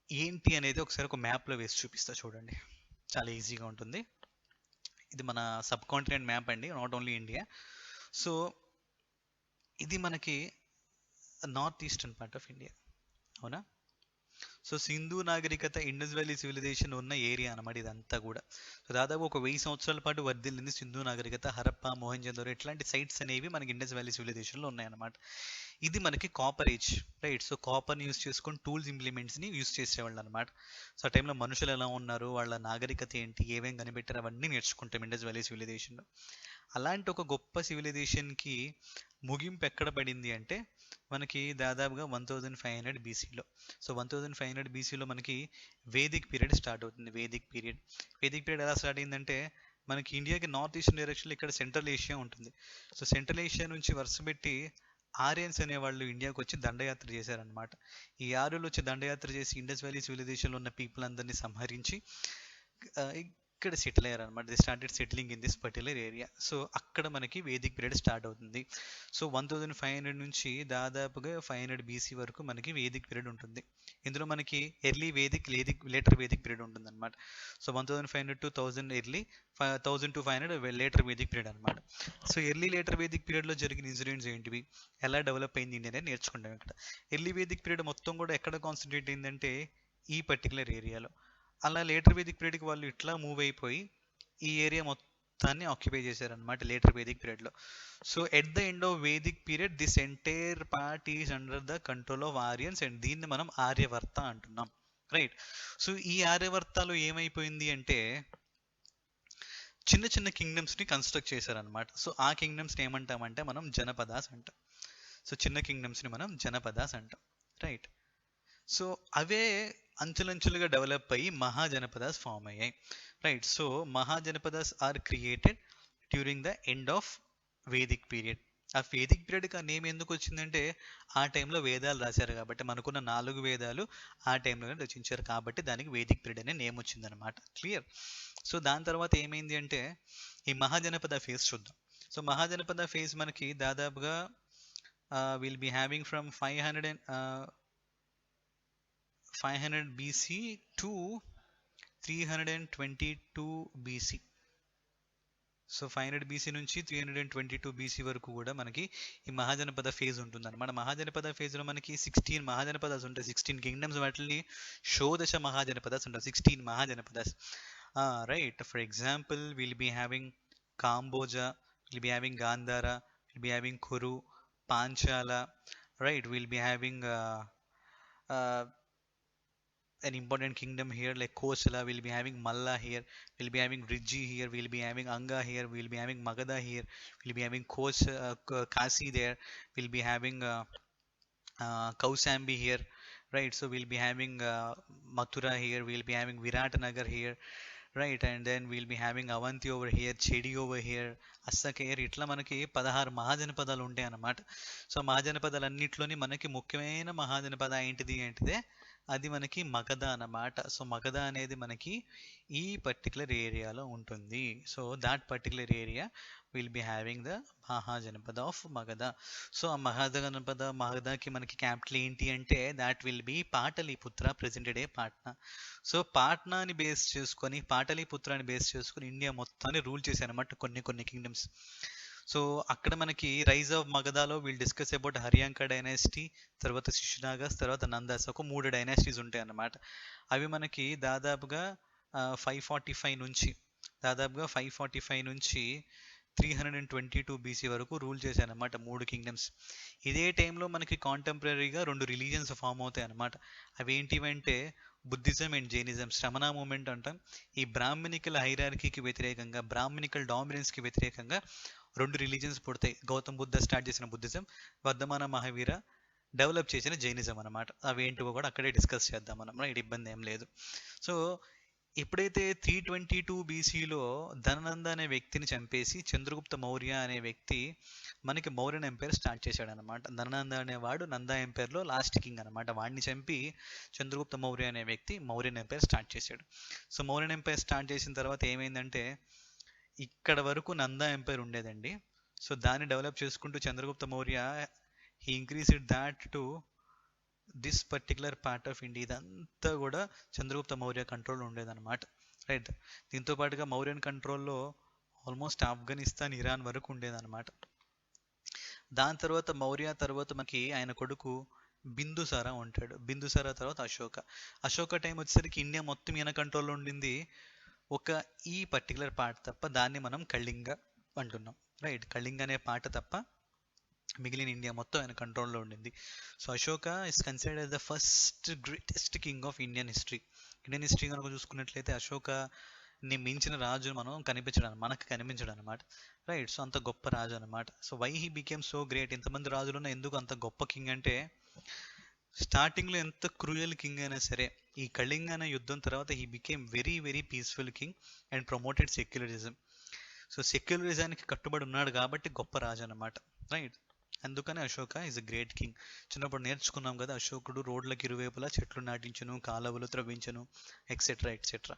ఏంటి అనేది ఒకసారి ఒక మ్యాప్లో వేసి చూపిస్తా చూడండి. చాలా ఈజీగా ఉంటుంది. ఇది మన సబ్ కాంటినెంట్ మ్యాప్ అండి, నాట్ ఓన్లీ ఇండియా. సో ఇది మనకి north eastern part of India, అవునా. సో సింధు నాగరికత, ఇండస్ వ్యాలీ సివిలైజేషన్ ఉన్న ఏరియా అనమాట ఇదంతా కూడా. సో దాదాపు ఒక 1000 సంవత్సరాల పాటు వర్ధిల్లింది సింధు నాగరికత. హరప్పా, మొహంజోదరో ఇట్లాంటి సైట్స్ అనేవి మనకి ఇండస్ వ్యాలీ సివిలైజేషన్లో ఉన్నాయన్నమాట. ఇది మనకి కాపర్ ఏజ్, రైట్. సో కాపర్ని యూస్ చేసుకొని టూల్స్ ఇంప్లిమెంట్స్ని యూస్ చేసేవాళ్ళు అనమాట. సో ఆ టైంలో మనుషులు ఎలా ఉన్నారు, వాళ్ళ నాగరికత ఏంటి, ఏమేమి కనిపెట్టారు, అవన్నీ నేర్చుకుంటాం ఇండస్ వ్యాలీ సివిలైజేషన్లో. అలాంటి ఒక గొప్ప సివిలైజేషన్కి ముగింపు ఎక్కడ పడింది అంటే మనకి దాదాపుగా 1500 బీసీలో. సో 1500 బీసీలో మనకి వేదిక్ పీరియడ్ స్టార్ట్ అవుతుంది. Vedic period. వేదిక్ పీరియడ్ ఎలా స్టార్ట్ అయిందంటే మనకి ఇండియాకి నార్త్ ఈస్టర్న్ డైరెక్షన్లో ఇక్కడ సెంట్రల్ ఏషియా ఉంటుంది. సో సెంట్రల్ ఏషియా నుంచి వరుసపెట్టి ఆర్యన్స్ అనేవాళ్ళు ఇండియాకి వచ్చి దండయాత్ర చేశారనమాట. ఈ ఆర్యులు వచ్చి దండయాత్ర చేసి ఇండస్ వ్యాలీ సివిలైజేషన్లో ఉన్న పీపుల్ అందరినీ సంహరించి ఇక్కడ సెటిల్ అయ్యారు అనమాట. The started settling in this particular area. So అక్కడ మనకి వేదిక్ పీరియడ్ స్టార్ట్ అవుతుంది. సో 1500 నుంచి దాదాపుగా 500 బీసీ వరకు మనకి వేదిక్ పీరియడ్ ఉంటుంది. ఇందులో మనకి early Vedic, later Vedic period ఉంటుంది అనమాట. So 1500 to 1000 early, 1000 to 500 later Vedic period అనమాట. సో ఎర్లీ లేటర్ వేదిక్ పీరియడ్లో జరిగిన ఇన్సిడెంట్స్ ఏంటివి, ఎలా డెవలప్ అయింది ఇండియా అనేది నేర్చుకుంటాం ఇక్కడ. ఎర్లీ వేదిక్ పీరియడ్ మొత్తం కూడా ఎక్కడ కాన్సన్ట్రేట్ అయిందంటే ఈ పర్టికులర్ ఏరియాలో. అలా లేటర్ వేదిక్ పీరియడ్కి వాళ్ళు ఇట్లా మూవ్ అయిపోయి ఈ ఏరియా మొత్తాన్ని ఆక్యుపై చేశారనమాట లేటర్ వేదిక్ పీరియడ్లో. So at the end of Vedic period this entire part is under the control of Aryans and దీన్ని మనం ఆర్యవర్త అంటున్నాం, రైట్. సో ఈ ఆర్యవర్తలో ఏమైపోయింది అంటే చిన్న చిన్న కింగ్డమ్స్ని కన్స్ట్రక్ట్ చేశారనమాట. సో ఆ కింగ్డమ్స్ని ఏమంటామంటే మనం జనపదాస్ అంటాం. సో చిన్న కింగ్డమ్స్ని మనం జనపదాస్ అంటాం, రైట్. సో అవే అంచులంచులుగా డెవలప్ అయ్యి మహాజనపదాస్ ఫామ్ అయ్యాయి, right. So Mahajanapadas are created during the end of Vedic period. ఆ వేదిక్ పీరియడ్కి ఆ నేమ్ ఎందుకు వచ్చిందంటే ఆ టైంలో వేదాలు రాశారు కాబట్టి, మనకున్న 4 వేదాలు ఆ టైంలో రచించారు కాబట్టి దానికి వేదిక్ పీరియడ్ అనే నేమ్ వచ్చిందనమాట. క్లియర్. సో దాని తర్వాత ఏమైంది అంటే ఈ మహాజనపద ఫేజ్ చూద్దాం. సో మహాజనపద ఫేజ్ మనకి దాదాపుగా will be having from 500 BC to 322 BC. So 500 BC నుంచి 322 BC వరకు కూడా మనకి ఈ మహాజనపద ఫేజ్ ఉంటుంది అనమాట. మహాజనపద ఫేజ్లో మనకి 16 మహాజనపదాస్ ఉంటాయి, 16 కింగ్డమ్స్. వాటిని షోదశ మహాజనపదాస్ ఉంటాయి, 16 mahajanapadas, right. For example will be having Kamboja, will be having Gandhara, will be having Kuru, Panchala, right. Will be having an important kingdom here like Kosala. We'll be having Malla here, we'll be having Rijji here, we'll be having Anga here, we'll be having Magadha here, we'll be having Kasi there, we'll be having Kausambi here, right. So we'll be having Mathura here, we'll be having Viratanagar here, right. And then we'll be having Avanti over here, Chedi over here, Assaka, ఇట్లా మనకి 16 మహాజనపదాలు ఉంటాయి అన్నమాట. So మహాజనపదాలన్నిట్లోని మనకి ముఖ్యమైన మహాజనపద ఏంటిదే అది మనకి మగధ అన్నమాట. సో మగధ అనేది మనకి ఈ పర్టికులర్ ఏరియాలో ఉంటుంది. So that particular area will be having the mahajanapada of Magadha. So ఆ మగధకి మనకి క్యాపిటల్ ఏంటి అంటే that will be Pataliputra, present day Patna. So పాట్నాని బేస్ చేసుకొని, పాటలీపుత్రాన్ని బేస్ చేసుకొని ఇండియా మొత్తాన్ని రూల్ చేశారన్నమాట కొన్ని కొన్ని కింగ్డమ్స్. సో అక్కడ మనకి రైజ్ ఆఫ్ మగధాలో will discuss about Haryanka dynasty, తర్వాత శిశునాగాస్, తర్వాత నందాస్, ఒక 3 డైనాసిటీస్ ఉంటాయి అన్నమాట. అవి మనకి దాదాపుగా 545 నుంచి దాదాపుగా 545 నుంచి 322 బీసీ వరకు రూల్ చేశారన్నమాట 3 కింగ్డమ్స్. ఇదే టైంలో మనకి కాంటెంపరీగా 2 రిలీజియన్స్ ఫామ్ అవుతాయి అన్నమాట. అవి ఏంటివంటే Buddhism and Jainism. Shramana movement అంటాం. ఈ బ్రాహ్మణికల్ హైరార్కీకి వ్యతిరేకంగా, బ్రాహ్మణికల్ డామినెన్స్కి వ్యతిరేకంగా 2 రిలీజియన్స్ పుడతాయి. గౌతమ్ బుద్ధ స్టార్ట్ చేసిన బుద్ధిజం, వర్ధమాన మహావీర డెవలప్ చేసిన జైనిజం అనమాట. అవి ఏంటివో కూడా అక్కడే డిస్కస్ చేద్దాం మనం, రైట్? ఇబ్బంది ఏం లేదు. సో ఎప్పుడైతే 322 బీసీలో ధననంద అనే వ్యక్తిని చంపేసి చంద్రగుప్త మౌర్య అనే వ్యక్తి మనకి మౌర్యన్ ఎంపైర్ స్టార్ట్ చేశాడు అనమాట. ధననంద అనేవాడు నందా ఎంపైర్లో లాస్ట్ కింగ్ అనమాట. వాడిని చంపి చంద్రగుప్త మౌర్య అనే వ్యక్తి మౌర్యన్ ఎంపైర్ స్టార్ట్ చేశాడు. సో మౌర్యన్ ఎంపైర్ స్టార్ట్ చేసిన తర్వాత ఏమైందంటే ఇక్కడ వరకు నందా ఎంపైర్ ఉండేదండి. సో దాన్ని డెవలప్ చేసుకుంటూ Chandragupta Maurya he increased that to this particular part of India. ఇదంతా కూడా చంద్రగుప్త మౌర్య కంట్రోల్లో ఉండేదన్నమాట, రైట్? దీంతో పాటుగా మౌర్యన్ కంట్రోల్లో ఆల్మోస్ట్ ఆఫ్ఘనిస్తాన్, ఇరాన్ వరకు ఉండేదన్నమాట. దాని తర్వాత మౌర్య తర్వాత మనకి ఆయన కొడుకు బిందుసార ఉంటాడు. బిందుసార తర్వాత అశోక టైం వచ్చేసరికి ఇండియా మొత్తం ఈయన కంట్రోల్లో ఉండింది. ఒక ఈ పర్టికులర్ పార్ట్ తప్ప దాన్ని మనం కళింగ అంటున్నాం, రైట్? కళింగ అనే పార్ట్ తప్ప మిగిలిన ఇండియా మొత్తం ఆయన కంట్రోల్లో ఉండింది. So Ashoka is considered as the first greatest king of Indian history. Indian history కనుక చూసుకున్నట్లయితే అశోకని మించిన రాజు మనకు కనిపించడం అనమాట, రైట్? సో అంత గొప్ప రాజు అనమాట. So why he became so great? ఇంతమంది రాజులున్న ఎందుకు అంత గొప్ప కింగ్ అంటే, స్టార్టింగ్లో ఎంత క్రూయల్ కింగ్ అయినా సరే ఈ కళింగ అనే యుద్ధం తర్వాత he became very very peaceful king and promoted secularism. So సెక్యులరిజానికి కట్టుబడి ఉన్నాడు కాబట్టి గొప్ప రాజు అనమాట, రైట్? అందుకని Ashoka is a great king. చిన్నప్పుడు నేర్చుకున్నాం కదా, అశోకుడు రోడ్లకు ఇరువైపులా చెట్లు నాటించను, కాలువలు త్రవ్వించను, ఎక్సెట్రా ఎక్సెట్రా.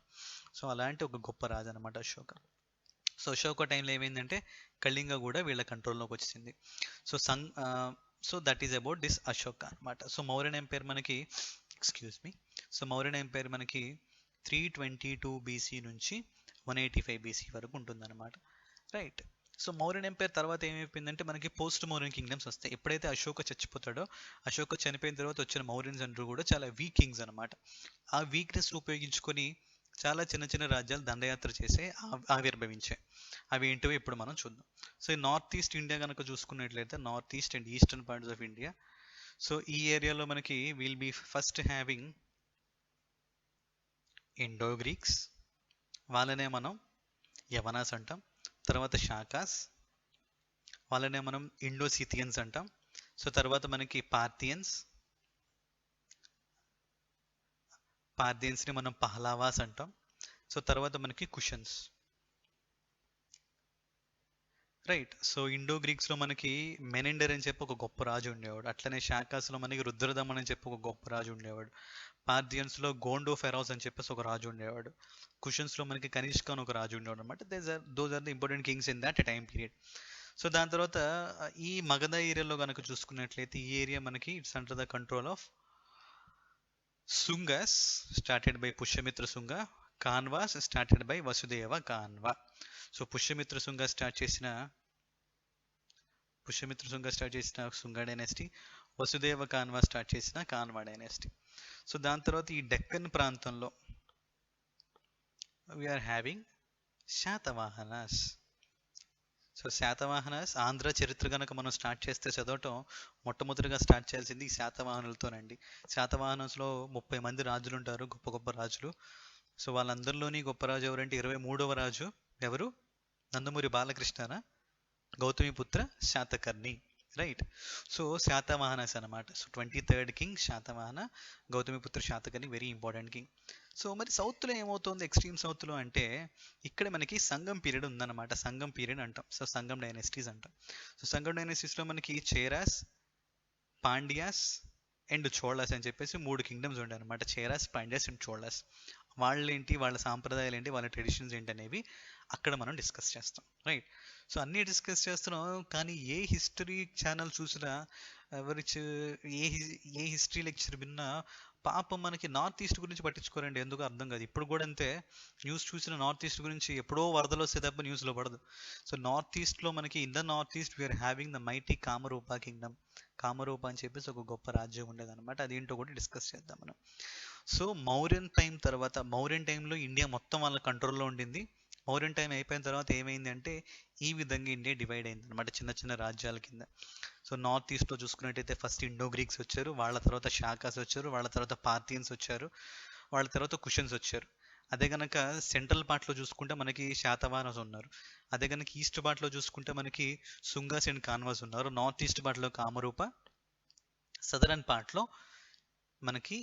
సో అలాంటి ఒక గొప్ప రాజు అనమాట అశోక. సో అశోక టైంలో ఏమైందంటే కళింగ కూడా వీళ్ళ కంట్రోల్లోకి వచ్చింది. So so that is about this Ashoka అనమాట. సో మౌర్యన్ ఎంపైర్ మనకి మౌర్యన్ ఎంపైర్ మనకి 322 బీసీ నుంచి 185 బీసీ వరకు ఉంటుందన్నమాట, రైట్? సో మౌర్యన్ ఎంపైర్ తర్వాత ఏమైపోయిందంటే మనకి పోస్ట్ మౌర్యన్ కింగ్డమ్స్ వస్తాయి. ఎప్పుడైతే అశోక చచ్చిపోతాడో, అశోక చనిపోయిన తర్వాత వచ్చిన మౌర్యన్స్ అందరూ కూడా చాలా వీక్ కింగ్స్ అనమాట. ఆ వీక్నెస్ ఉపయోగించుకొని చాలా చిన్న చిన్న రాజ్యాలు దండయాత్ర చేసే ఆవిర్భవించాయి. అవి ఏంటో ఇప్పుడు మనం చూద్దాం. సో ఈ నార్త్ ఈస్ట్ ఇండియా కనుక చూసుకున్నట్లయితే north east and eastern parts of India. So ఈ ఏరియాలో మనకి will be first having Indo Greeks, వాళ్ళనే మనం యవనాస్ అంటాం. తర్వాత శాకాస్, వాళ్ళనే మనం ఇండోసిథియన్స్ అంటాం. సో తర్వాత మనకి పార్థియన్స్ని మనం పహ్లావాస్ అంటాం. సో తర్వాత మనకి కుషన్స్, రైట్? సో ఇండో గ్రీక్స్లో మనకి మెనెండర్ అని చెప్పి ఒక గొప్ప రాజు ఉండేవాడు. అట్లనే శాకాస్లో మనకి రుద్రదమన్ అని చెప్పి ఒక గొప్ప రాజు ఉండేవాడు. పార్థియన్స్లో గోండో ఫెరోస్ అని చెప్పేసి ఒక రాజు ఉండేవాడు. కుషన్స్లో మనకి కనిష్క అని ఒక రాజు ఉండేవాడు అనమాట. Those are the important kings in that time period. So దాని తర్వాత ఈ మగధ ఏరియాలో కనుక చూసుకున్నట్లయితే ఈ ఏరియా మనకి it's under the control of Shungas started by Pushyamitra Shunga, Kanvas started by Vasudeva Kanva. So Pushyamitra Shunga start చేసిన శుంగ డైనాసిటీ, వసుదేవ కాన్వా స్టార్ట్ చేసిన కాన్వా డైనాసిటీ. సో దాని తర్వాత ఈ డెక్కన్ ప్రాంతంలో we are having Satavahanas. So Satavahanas Andhra చరిత్ర కనుక మనం స్టార్ట్ చేస్తే చదవటం మొట్టమొదటిగా స్టార్ట్ చేయాల్సింది ఈ శాతవాహనులతోనండి. శాతవాహనస్లో 30 మంది రాజులు ఉంటారు, గొప్ప గొప్ప రాజులు. సో వాళ్ళందరిలోని గొప్ప రాజు ఎవరంటే 23వ రాజు ఎవరు? నందమూరి బాలకృష్ణనా? గౌతమిపుత్ర శాతకర్ణి, రైట్. సో శాతవాహనస్ అనమాట. So 23rd king Satavahana, Gautamiputra Satakarni, very important king. So మరి సౌత్లో ఏమవుతుంది, ఎక్స్ట్రీమ్ సౌత్లో అంటే ఇక్కడ మనకి సంగం పీరియడ్ ఉందన్నమాట. సంగం పీరియడ్ అంటాం. సో సంగం డైనెస్టీస్ అంటాం. సో సంగం డైనెస్టీస్లో మనకి చేరాస్, పాండ్యాస్ అండ్ చోళాస్ అని చెప్పేసి 3 కింగ్డమ్స్ ఉండే అనమాట. చేరాస్, పాండ్యాస్ అండ్ చోళాస్. వాళ్ళేంటి, వాళ్ళ సాంప్రదాయాలు ఏంటి, వాళ్ళ ట్రెడిషన్స్ ఏంటి అనేవి అక్కడ మనం డిస్కస్ చేస్తాం. రైట్. సో అన్నీ డిస్కస్ చేస్తున్నాం, కానీ ఏ హిస్టరీ ఛానల్ చూసినా, ఎవరి ఏ హిస్టరీ లెక్చర్ విన్నా పాపం మనకి నార్త్ ఈస్ట్ గురించి పట్టించుకోరండి. ఎందుకు అర్థం కాదు. ఇప్పుడు కూడా అంతే, న్యూస్ చూసిన నార్త్ ఈస్ట్ గురించి ఎప్పుడో వరదలు వస్తే తప్ప న్యూస్లో పడదు. సో నార్త్ ఈస్ట్లో మనకి in the north east we are having the mighty Kamarupa kingdom. Kamarupa అని చెప్పేసి ఒక గొప్ప రాజ్యం ఉండేదన్నమాట. అదేంటో కూడా డిస్కస్ చేద్దాం మనం. సో మౌర్యన్ టైం తర్వాత, మౌర్యన్ టైంలో ఇండియా మొత్తం వాళ్ళ కంట్రోల్లో ఉండింది. మౌర్యన్ టైం అయిపోయిన తర్వాత ఏమైంది అంటే ఈ విధంగా ఇండియా డివైడ్ అయింది అనమాట, చిన్న చిన్న రాజ్యాల కింద. సో నార్త్ ఈస్ట్లో చూసుకున్నట్టయితే ఫస్ట్ ఇండో గ్రీక్స్ వచ్చారు, వాళ్ళ తర్వాత షాకాస్ వచ్చారు, వాళ్ళ తర్వాత పార్థియన్స్ వచ్చారు, వాళ్ళ తర్వాత కుషన్స్ వచ్చారు. అదే కనుక సెంట్రల్ పార్ట్లో చూసుకుంటే మనకి శాతవాహనస్ ఉన్నారు. అదే కనుక ఈస్ట్ పార్ట్లో చూసుకుంటే మనకి సుంగాస్ అండ్ కాన్వాస్ ఉన్నారు. నార్త్ ఈస్ట్ పార్ట్లో కామరూప, సదరన్ పార్ట్లో మనకి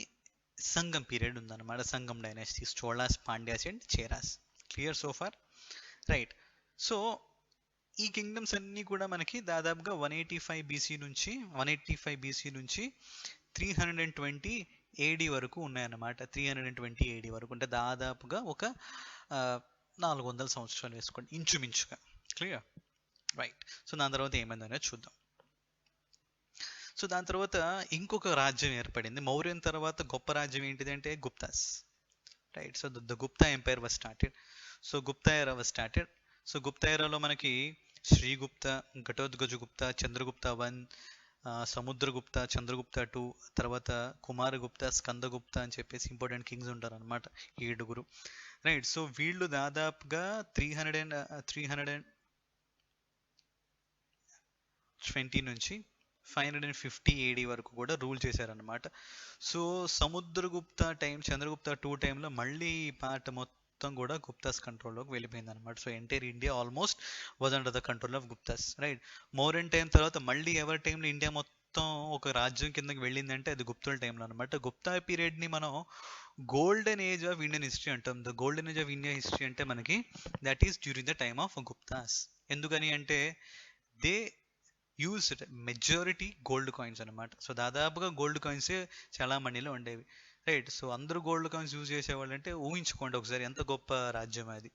సంగం పీరియడ్ ఉందన్నమాట. Sangam dynasties, Cholas, Pandyas and Cheras. Clear so far? Right. So ఈ కింగ్డమ్స్ అన్నీ కూడా మనకి దాదాపుగా 185 బీసీ నుంచి 320 ఏడి వరకు ఉన్నాయన్నమాట. 320 ఏడి వరకు అంటే దాదాపుగా ఒక 400 సంవత్సరాలు వేసుకోండి ఇంచుమించుగా. క్లియర్? రైట్. సో దాని తర్వాత ఏమైందనేది చూద్దాం. సో దాని తర్వాత ఇంకొక రాజ్యం ఏర్పడింది. మౌర్యన్ తర్వాత గొప్ప రాజ్యం ఏంటిదంటే Guptas. Right. So the Gupta empire was started. So Gupta era was started. So Gupta ఎరాలో మనకి శ్రీగుప్త, ఘటోత్కచుగుప్త, చంద్రగుప్త 1, సముద్రగుప్త, చంద్రగుప్త 2, తర్వాత కుమారగుప్త, స్కందగుప్త అని చెప్పేసి ఇంపార్టెంట్ కింగ్స్ ఉంటారు అనమాట, 7. రైట్. సో వీళ్ళు దాదాపుగా 320 నుంచి 550 ఏడి వరకు కూడా రూల్ చేశారనమాట. సో సముద్రగుప్త టైం, చంద్రగుప్త 2 టైంలో మళ్ళీ ఈ పార్ట్ మొత్తం కూడా గుప్తాస్ కంట్రోల్లోకి వెళ్ళిపోయింది అనమాట. So entire India almost was under the control of Guptas. Right. Mauryan time తర్వాత మళ్ళీ ఎవరి టైంలో ఇండియా మొత్తం ఒక రాజ్యం కిందకి వెళ్ళిందంటే అది గుప్తుల టైంలో అనమాట. గుప్తా పీరియడ్ని మనం golden age of Indian history అంటాం. The golden age of India history అంటే మనకి that is during the time of Guptas. ఎందుకని అంటే they used majority gold coins అనమాట. సో దాదాపుగా గోల్డ్ కాయిన్సే చాలా మనీలో ఉండేవి. రైట్. సో అందరూ గోల్డ్ కాయిన్స్ యూజ్ చేసేవాళ్ళు అంటే ఊహించుకోండి ఒకసారి ఎంత గొప్ప రాజ్యం అది.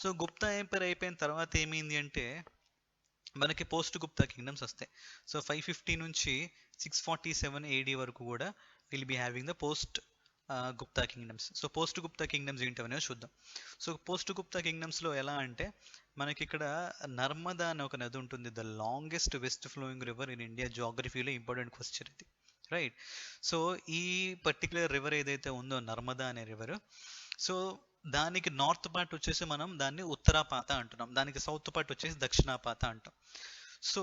సో గుప్తా ఎంపైర్ అయిపోయిన తర్వాత ఏమైంది అంటే మనకి పోస్ట్ గుప్తా కింగ్డమ్స్ వస్తాయి. సో 550 నుంచి 647 ఏడి వరకు కూడా will be having the post Gupta kingdoms. So post Gupta kingdoms ఏంటనేది చూద్దాం. సో పోస్ట్ గుప్తా కింగ్డమ్స్లో ఎలా అంటే మనకి ఇక్కడ నర్మదా అనే ఒక నది ఉంటుంది, the longest west flowing river in India. జాగ్రఫీలో ఇంపార్టెంట్ క్వశ్చన్ ఇది. రైట్. సో ఈ పర్టికులర్ రివర్ ఏదైతే ఉందో నర్మదా అనే రివర్, సో దానికి నార్త్ పార్ట్ వచ్చేసి మనం దాన్ని ఉత్తరాపాత అంటున్నాం, దానికి సౌత్ పార్ట్ వచ్చేసి దక్షిణాపాత అంటాం. సో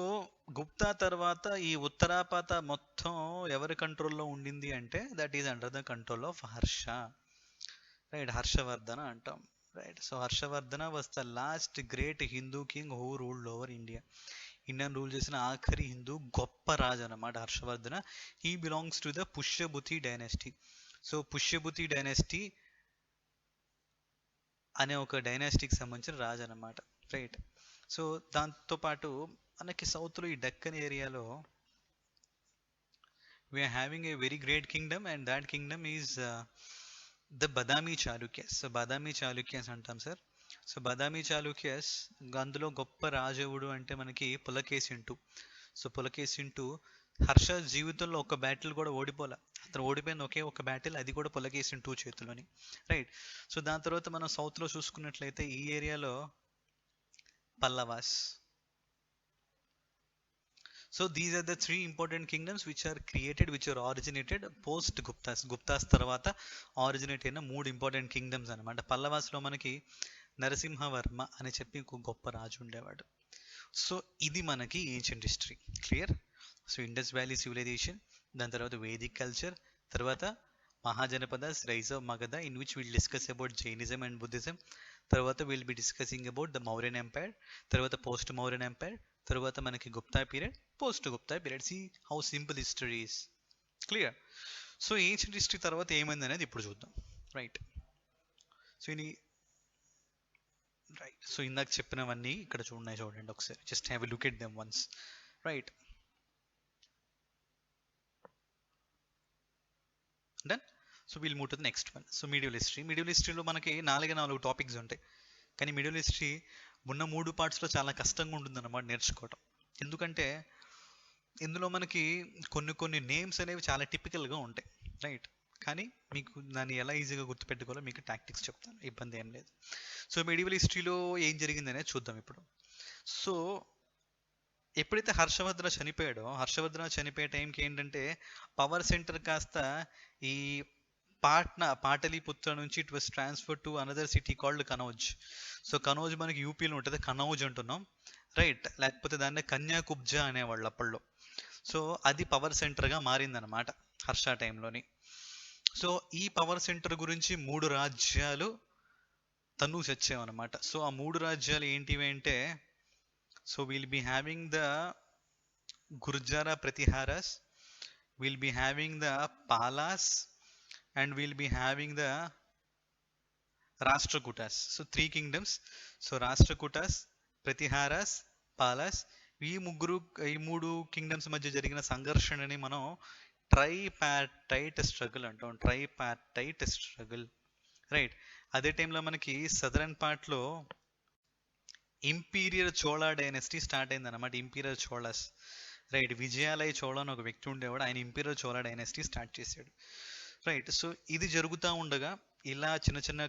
గుప్తా తర్వాత ఈ ఉత్తరాపాత మొత్తం ఎవరి కంట్రోల్లో ఉండింది అంటే that is under the control of Harsha. Right. Harshavardhana అంటాం. Right. So Harshavardhana was the last great Hindu king who ruled over India. Indian rule చేసిన ఆఖరి హిందూ గొప్ప రాజు అనమాట Harshavardhana. He belongs to the Pushyabhuti dynasty. So Pushyabhuti dynasty అనే ఒక డైనాసిటీకి సంబంధించిన రాజు అనమాట. రైట్. సో దాంతోపాటు మనకి సౌత్లో ఈ డక్కన్ ఏరియాలో we are having a very great kingdom and that kingdom is the Badami Chalukyas. So Badami Chalukyas అంటాం సార్. సో బదామి చాళుక్యస్, అందులో గొప్ప రాజవుడు అంటే మనకి Pulakeshin II. So Pulakeshin II Harsha జీవితంలో ఒక బ్యాటిల్ కూడా ఓడిపోలే. అతను ఓడిపోయిన ఒకే ఒక బ్యాటిల్, అది కూడా పులకేశిన్ II చేతిలోని. రైట్. సో దాని తర్వాత మనం సౌత్లో చూసుకున్నట్లయితే ఈ ఏరియాలో Pallavas. So these are the 3 important kingdoms which are originated post Guptas. Guptas తర్వాత ఆరిజినేట్ అయిన 3 ఇంపార్టెంట్ కింగ్డమ్స్ అనమాట. పల్లవాస్లో మనకి నరసింహవర్మ అని చెప్పి ఒక గొప్ప రాజు ఉండేవాడు. సో ఇది మనకి ancient history. Clear? So Indus valley civilisation, దాని తర్వాత వేదిక్ కల్చర్, తర్వాత mahajanapadas, rise of Magadha, in which will discuss about Jainism and Buddhism. తర్వాత will be discussing about the Mauryan empire, తర్వాత పోస్ట్ మౌర్యన్ ఎంపైర్, తర్వాత మనకి Gupta period, post Gupta period. See how simple history is. Clear. So ancient history తర్వాత ఏమైంది అనేది ఇప్పుడు చూద్దాం. రైట్. సో ఇది రైట్. సో ఇందాక చెప్పినవన్నీ ఇక్కడ చూడండి ఒకసారి. Just have a look at them once. Right. Done. So we'll move to the next one. So medieval history. Medieval హిస్టరీలో మనకి 4 టాపిక్స్ ఉంటాయి. కానీ మీడియల్ హిస్టరీ ఉన్న 3 పార్ట్స్లో చాలా కష్టంగా ఉంటుంది అన్నమాట నేర్చుకోవటం. ఎందుకంటే ఇందులో మనకి కొన్ని నేమ్స్ అనేవి చాలా టిపికల్గా ఉంటాయి. రైట్. కానీ మీకు దాన్ని ఎలా ఈజీగా గుర్తుపెట్టుకోవాలో మీకు టాక్టిక్స్ చెప్తాను, ఇబ్బంది ఏం లేదు. సో మీడియల్ హిస్టరీలో ఏం జరిగిందనేది చూద్దాం ఇప్పుడు. సో ఎప్పుడైతే హర్షవర్ధన చనిపోయే టైంకి ఏంటంటే పవర్ సెంటర్ కాస్త ఈ పాటలీపుత్ర నుంచి it was transfer to another city called Kannauj. So Kannauj మనకి యూపీలో ఉంటుంది, కనౌజ్ అంటున్నాం. రైట్. లేకపోతే దాన్ని కన్యాకుబ్జా అనేవాళ్ళు అప్పట్లో. సో అది పవర్ సెంటర్గా మారిందనమాట హర్ష టైంలోని. సో ఈ పవర్ సెంటర్ గురించి 3 రాజ్యాలు తను వచ్చామన్నమాట. సో ఆ 3 రాజ్యాలు ఏంటివి అంటే, so will be having the Gurjara Pratiharas, will be having the Palas, and will be having the Rashtrakutas. So 3 kingdoms. So Rashtrakutas, Pratiharas, Palas. ఈ 3 కింగ్డమ్స్ మధ్య జరిగిన సంఘర్షణని మనం ట్రైపార్టైట్ స్ట్రగుల్ అంటాం. Tripartite struggle. రైట్. అదే టైంలో మనకి సదరన్ పార్ట్లో ఇంపీరియర్ చోళా డైనస్టీ స్టార్ట్ అయింది అనమాట. ఇంపీరియర్ చోళాస్. రైట్. విజయాలయ చోళ అని ఒక వ్యక్తి ఉండేవాడు, ఆయన ఇంపీరియర్ చోళా డైనస్టీ స్టార్ట్ చేశాడు. రైట్. సో ఇది జరుగుతూ ఉండగా, ఇలా చిన్న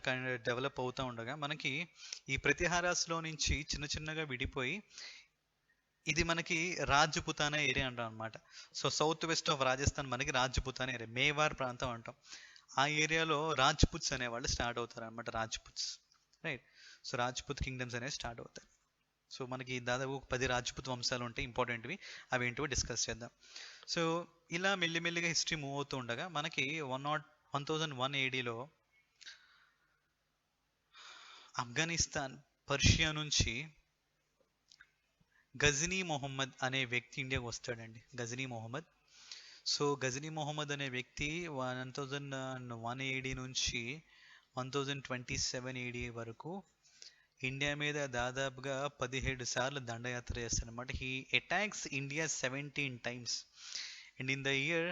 డెవలప్ అవుతూ ఉండగా మనకి ఈ ప్రతిహారాస్లో నుంచి చిన్నగా విడిపోయి ఇది మనకి రాజ్పుతానా ఏరియా అంటాం అనమాట. So south west of Rajasthan మనకి రాజ్పుతానా ఏరియా, మేవార్ ప్రాంతం అంటాం. ఆ ఏరియాలో రాజ్పుత్స్ అనేవాళ్ళు స్టార్ట్ అవుతారు అనమాట. Rajputs. Right. So Rajput kingdoms అనేవి స్టార్ట్ అవుతాయి. సో మనకి దాదాపు 10 రాజ్పుత్ వంశాలు ఉంటాయి ఇంపార్టెంట్వి. అవి ఏంటో డిస్కస్ చేద్దాం. సో ఇలా మెల్లిమెల్లిగా హిస్టరీ మూవ్ అవుతూ ఉండగా మనకి 1001 ఏడీలో ఆఫ్ఘనిస్తాన్, పర్షియా నుంచి గజనీ మొహమ్మద్ అనే వ్యక్తి ఇండియాకి వస్తాడండి. గజనీ మొహమ్మద్. సో గజనీ మొహమ్మద్ అనే వ్యక్తి 1001 ఏడీ నుంచి 1027 ఏడీ వరకు ఇండియా మీద దాదాపుగా 17 సార్లు దండయాత్ర చేస్తాడనమాట. He attacks India 17 times. And in the year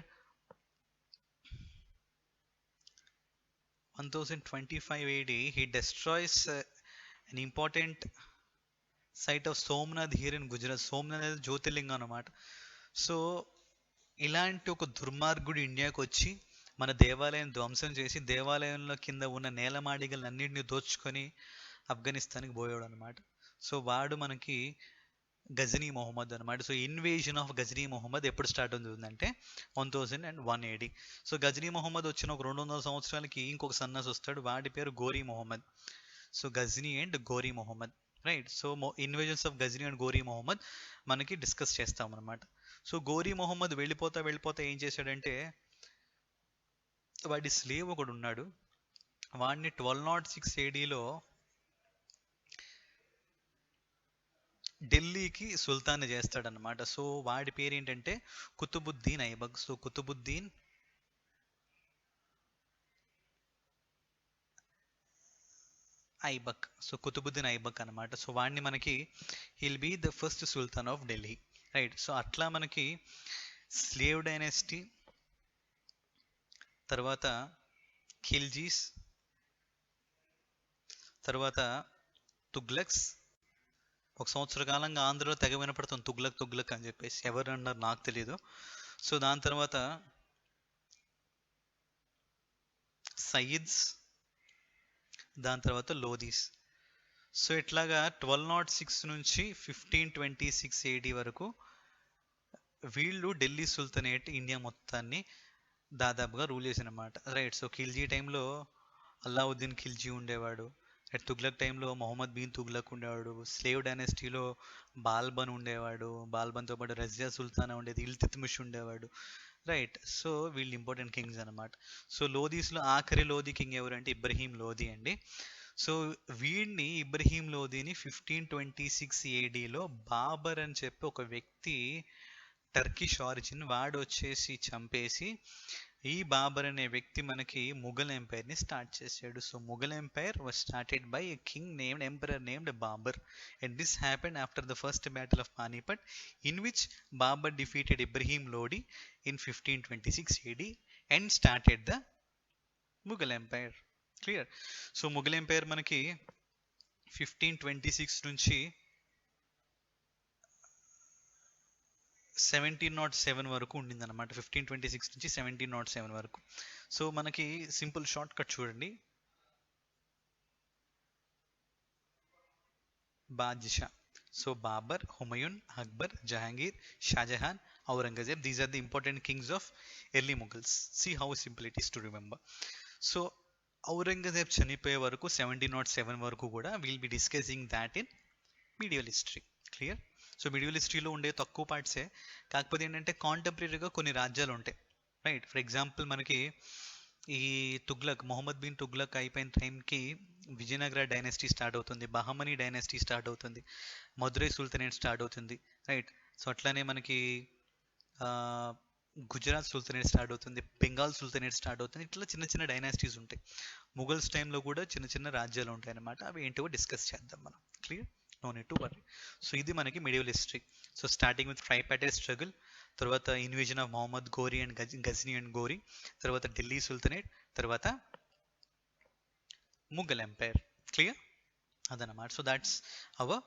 1025 AD he destroys an important site of Somnath here in Gujarat. Somnath అనేది జ్యోతిర్లింగం అనమాట. సో ఇలాంటి ఒక దుర్మార్గుడు ఇండియాకి వచ్చి మన దేవాలయం ధ్వంసం చేసి దేవాలయంలో కింద ఉన్న నేలమాడిగలన్నింటినీ దోచుకొని ఆఫ్ఘనిస్తాన్కి పోయాడు అనమాట. సో వాడు మనకి గజనీ మొహమ్మద్ అనమాట. So invasion of Ghazni Mohammad ఎప్పుడు స్టార్ట్ అవుతుందంటే 1001 AD. సో గజనీ మొహమ్మద్ వచ్చిన ఒక 200 సంవత్సరాలకి ఇంకొక సన్నాసి వస్తాడు, వాడి పేరు Ghori Mohammad. So Ghazni and Ghori Mohammad. Right. So invasions of Ghazni and Ghori Mohammad మనకి డిస్కస్ చేస్తాం అనమాట. సో గోరీ మొహమ్మద్ వెళ్ళిపోతా ఏం చేశాడంటే, వాడి స్లేవ్ ఒకడు ఉన్నాడు, వాడిని 1206 ADలో ఢిల్లీకి సుల్తాన్ చేస్తాడనమాట. సో వాడి పేరు ఏంటంటే కుతుబుద్దీన్ ఐబక్. సో కుతుబుద్దీన్ ఐబక్. సో కుతుబుద్దీన్ ఐబక్ అనమాట. సో వాడిని మనకి hill be the first Sultan of Delhi. Right. So అట్లా మనకి స్లేవ్ డైనాసిటీ, తర్వాత ఖిల్జీస్, తర్వాత తుగ్లక్స్. ఒక సంవత్సర కాలంగా ఆంధ్రలో తెగ వినపడుతుంది తుగ్లక్ అని చెప్పేసి. ఎవరు అన్నారు నాకు తెలియదు. సో దాని తర్వాత సయీద్స్, దాని తర్వాత లోదీస్. సో ఇట్లాగా 1206 నుంచి 1526 AD వరకు వీళ్ళు ఢిల్లీ సుల్తానేట్ ఇండియా మొత్తాన్ని దాదాపుగా రూల్ చేసినమాట. రైట్. సో ఖిల్జీ టైంలో అల్లావుద్దీన్ ఖిల్జీ ఉండేవాడు. తుగ్లక్ టైంలో మొహమ్మద్ బిన్ తుగ్లక్ ఉండేవాడు. స్లేవ్ డైనాసిటీలో బాల్బన్ ఉండేవాడు. బాల్బన్తో పాటు రజియా సుల్తానా ఉండేది. ఇల్తుత్మిష్ ఉండేవాడు. రైట్. సో వీళ్ళు ఇంపార్టెంట్ కింగ్స్ అనమాట. సో లోదీస్లో ఆఖరి లోదీ కింగ్ ఎవరంటే ఇబ్రహీం లోదీ అండి. సో వీడిని ఇబ్రహీం లోదీని 1526 ADలో బాబర్ అని చెప్పి ఒక వ్యక్తి టర్కిష్ ఆరిజిన్, వాడు వచ్చేసి చంపేసి ఈ బాబర్ అనే వ్యక్తి మనకి ముఘల్ ఎంపైర్ ని స్టార్ట్ చేశాడు. So Mughal empire was started by a king named emperor named Babur, and this happened after the first battle of Panipat, in which Babur defeated Ibrahim Lodi in 1526 AD and started the Mughal empire. Clear? So Mughal empire మనకి 1526 నుంచి 1707 వరకు ఉండిందన్నమాట. 1526 నుంచి 1707 వరకు. So మనకి simple short cut చూడండి. బాద్షా. So Babur, Humayun, Akbar, Jahangir, Shah Jahan, Aurangzeb, these are the important kings of early Mughals. See how simple it is to remember. So Aurangzeb చనిపోయే వరకు 1707 వరకు కూడా will be discussing that in medieval history. Clear? So medieval హిస్టరీలో ఉండే తక్కువ పార్ట్సే, కాకపోతే ఏంటంటే కాంటెంపరీగా కొన్ని రాజ్యాలు ఉంటాయి, రైట్? ఫర్ ఎగ్జాంపుల్ మనకి ఈ తుగ్లక్, మొహమ్మద్ బిన్ తుగ్లక్ అయిపోయిన టైంకి విజయనగర డైనాసిటీ స్టార్ట్ అవుతుంది, బహమనీ డైనాసిటీ స్టార్ట్ అవుతుంది, మధురై సుల్తానేట్ స్టార్ట్ అవుతుంది, రైట్? సో అట్లానే మనకి గుజరాత్ సుల్తానేట్ స్టార్ట్ అవుతుంది, బెంగాల్ సుల్తానేట్ స్టార్ట్ అవుతుంది. ఇట్లా చిన్న చిన్న డైనాసిటీస్ ఉంటాయి. ముఘల్స్ టైంలో కూడా చిన్న చిన్న రాజ్యాలు ఉంటాయి అన్నమాట. అవి ఏంటో డిస్కస్ చేద్దాం మనం. Clear? No need to worry. So ఇది మనకి medieval history. So starting with tripartite struggle, తర్వాత invasion of Mohammed Ghori and Ghazni and Ghori, తర్వాత ఢిల్లీ సుల్తానేట్, తర్వాత ముఘల్ ఎంపైర్. క్లియర్? అదనమాట. So that's our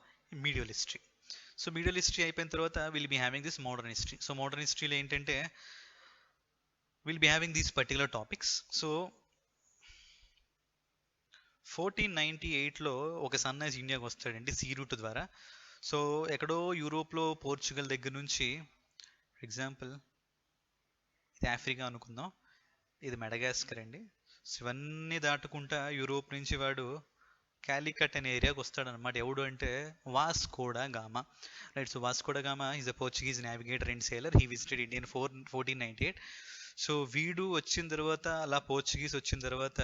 medieval history. So medieval history అయిపోయిన తర్వాత will be having this modern history. So modern హిస్టరీలో ఏంటంటే will be having these particular topics. So 1498లో ఒక సన్రైజ్ ఇండియాకి వస్తాడండి సీ రూట్ ద్వారా. సో ఎక్కడో యూరోప్లో పోర్చుగల్ దగ్గర నుంచి, ఫర్ ఎగ్జాంపుల్ ఇది ఆఫ్రికా అనుకుందాం, ఇది మెడగాస్కర్ అండి. సో ఇవన్నీ దాటుకుంటా యూరోప్ నుంచి వాడు క్యాలికట్ అనే ఏరియాకి వస్తాడు అనమాట. ఎవడు అంటే Vasco da gamma, right? So Vasco da gamma is a Portuguese navigator and sailor. He visited India in 1498. So వీడు వచ్చిన తర్వాత, అలా పోర్చుగీస్ వచ్చిన తర్వాత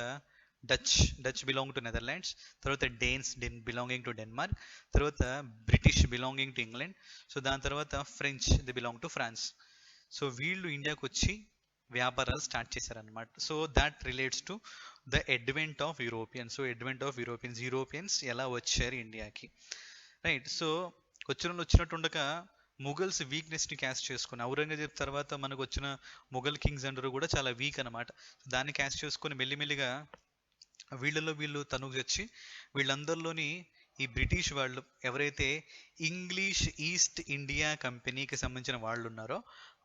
డచ్ బిలాంగ్ టు నెదర్లాండ్స్, తర్వాత డేన్స్ బిలాంగింగ్ టు డెన్మార్క్, తర్వాత British belonging to England, so దాని తర్వాత French the belong to France. So వీళ్ళు ఇండియాకి వచ్చి వ్యాపారాలు స్టార్ట్ చేశారనమాట. So that relates to the advent of Europeans. So advent of Europeans ఎలా వచ్చారు ఇండియాకి, రైట్? సో వచ్చినట్టుండక ముఘల్స్ వీక్నెస్ని క్యాస్ట్ చేసుకుని, ఔరంగజేబ్ తర్వాత మనకు వచ్చిన ముఘల్ కింగ్స్ అందరూ కూడా చాలా వీక్ అనమాట. దాన్ని క్యాస్ట్ చేసుకొని మెల్లిమెల్లిగా వీళ్ళు తనుగు తెచ్చి వీళ్ళందరిలోని ఈ బ్రిటిష్ వాళ్ళు ఎవరైతే ఇంగ్లీష్ ఈస్ట్ ఇండియా కంపెనీకి సంబంధించిన వాళ్ళు ఉన్నారో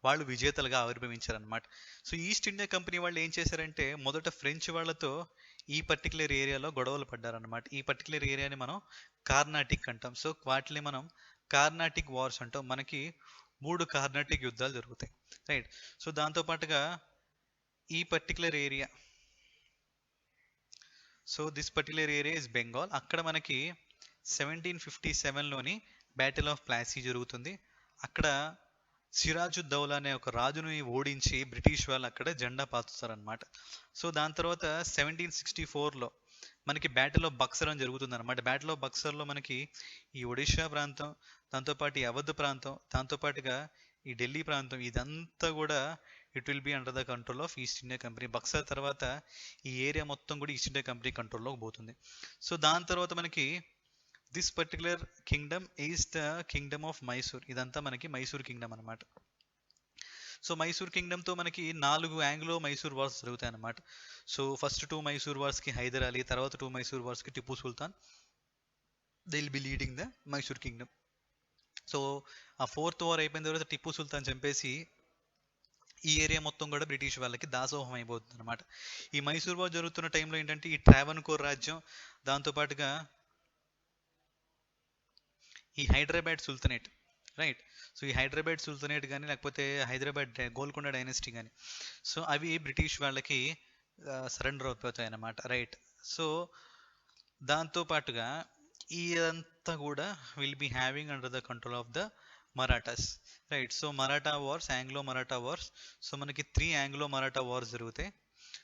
వాళ్ళు విజేతలుగా ఆవిర్భవించారనమాట. సో ఈస్ట్ ఇండియా కంపెనీ వాళ్ళు ఏం చేశారంటే మొదట ఫ్రెంచ్ వాళ్ళతో ఈ పర్టికులర్ ఏరియాలో గొడవలు పడ్డారనమాట. ఈ పర్టికులర్ ఏరియాని మనం కార్నాటిక్ అంటాం. సో వాటిని మనం కార్నాటిక్ వార్స్ అంటాం. మనకి 3 కార్నాటిక్ యుద్ధాలు జరుగుతాయి, రైట్? సో దాంతోపాటుగా ఈ particular area, so this particular area is Bengal. అక్కడ మనకి 1757లోని బ్యాటిల్ ఆఫ్ ప్లాసీ జరుగుతుంది. అక్కడ సిరాజుద్దౌలా అనే ఒక రాజుని ఓడించి బ్రిటిష్ వాళ్ళు అక్కడ జెండా పాతుతారనమాట. సో దాని తర్వాత 1764లో మనకి బ్యాటిల్ ఆఫ్ బక్సర్ అని జరుగుతుంది అనమాట. బ్యాటిల్ ఆఫ్ బక్సర్లో మనకి ఈ ఒడిషా ప్రాంతం, దాంతోపాటు ఈ అవధ్ ప్రాంతం, దాంతోపాటుగా ఈ ఢిల్లీ ప్రాంతం, ఇదంతా కూడా it will be under the control of east India company. Buxar తర్వాత ఈ ఏరియా మొత్తం కూడా ఈస్ట్ ఇండియా కంపెనీ కంట్రోల్లోకి పోతుంది. సో దాని తర్వాత మనకి this particular kingdom is the kingdom of Mysore. ఇదంతా మనకి మైసూర్ కింగ్డమ్ అనమాట. సో మైసూర్ కింగ్డమ్తో మనకి 4 ఆంగ్లో మైసూర్ వార్స్ జరుగుతాయి అనమాట. సో ఫస్ట్ 2 మైసూర్ వార్స్కి హైదర్ అలీ, తర్వాత 2 మైసూర్ వార్స్కి Tipu Sultan, they will be leading the Mysore kingdom. So ఆ 4th వార్ అయిపోయిన తర్వాత టిప్పు సుల్తాన్ చంపేసి ఈ ఏరియా మొత్తం కూడా బ్రిటిష్ వాళ్ళకి దాసోహం అయిపోతుంది అనమాట. ఈ మైసూర్ వార్ జరుగుతున్న టైంలో ఏంటంటే ఈ ట్రావెన్కోర్ రాజ్యం, దాంతోపాటుగా ఈ హైదరాబాద్ సుల్తానేట్, రైట్? సో ఈ హైదరాబాద్ సుల్తానేట్ కానీ లేకపోతే హైదరాబాద్ గోల్కొండ డైనస్టీ కానీ, సో అవి బ్రిటిష్ వాళ్ళకి సరెండర్ అయిపోతాయి అన్నమాట, రైట్? సో దాంతోపాటుగా ఇదంతా కూడా will be having under the control of the Marathas, right? So Maratha wars, Anglo Maratha wars. So మనకి 3 ఆంగ్లో మరాఠా వార్స్ జరుగుతాయి.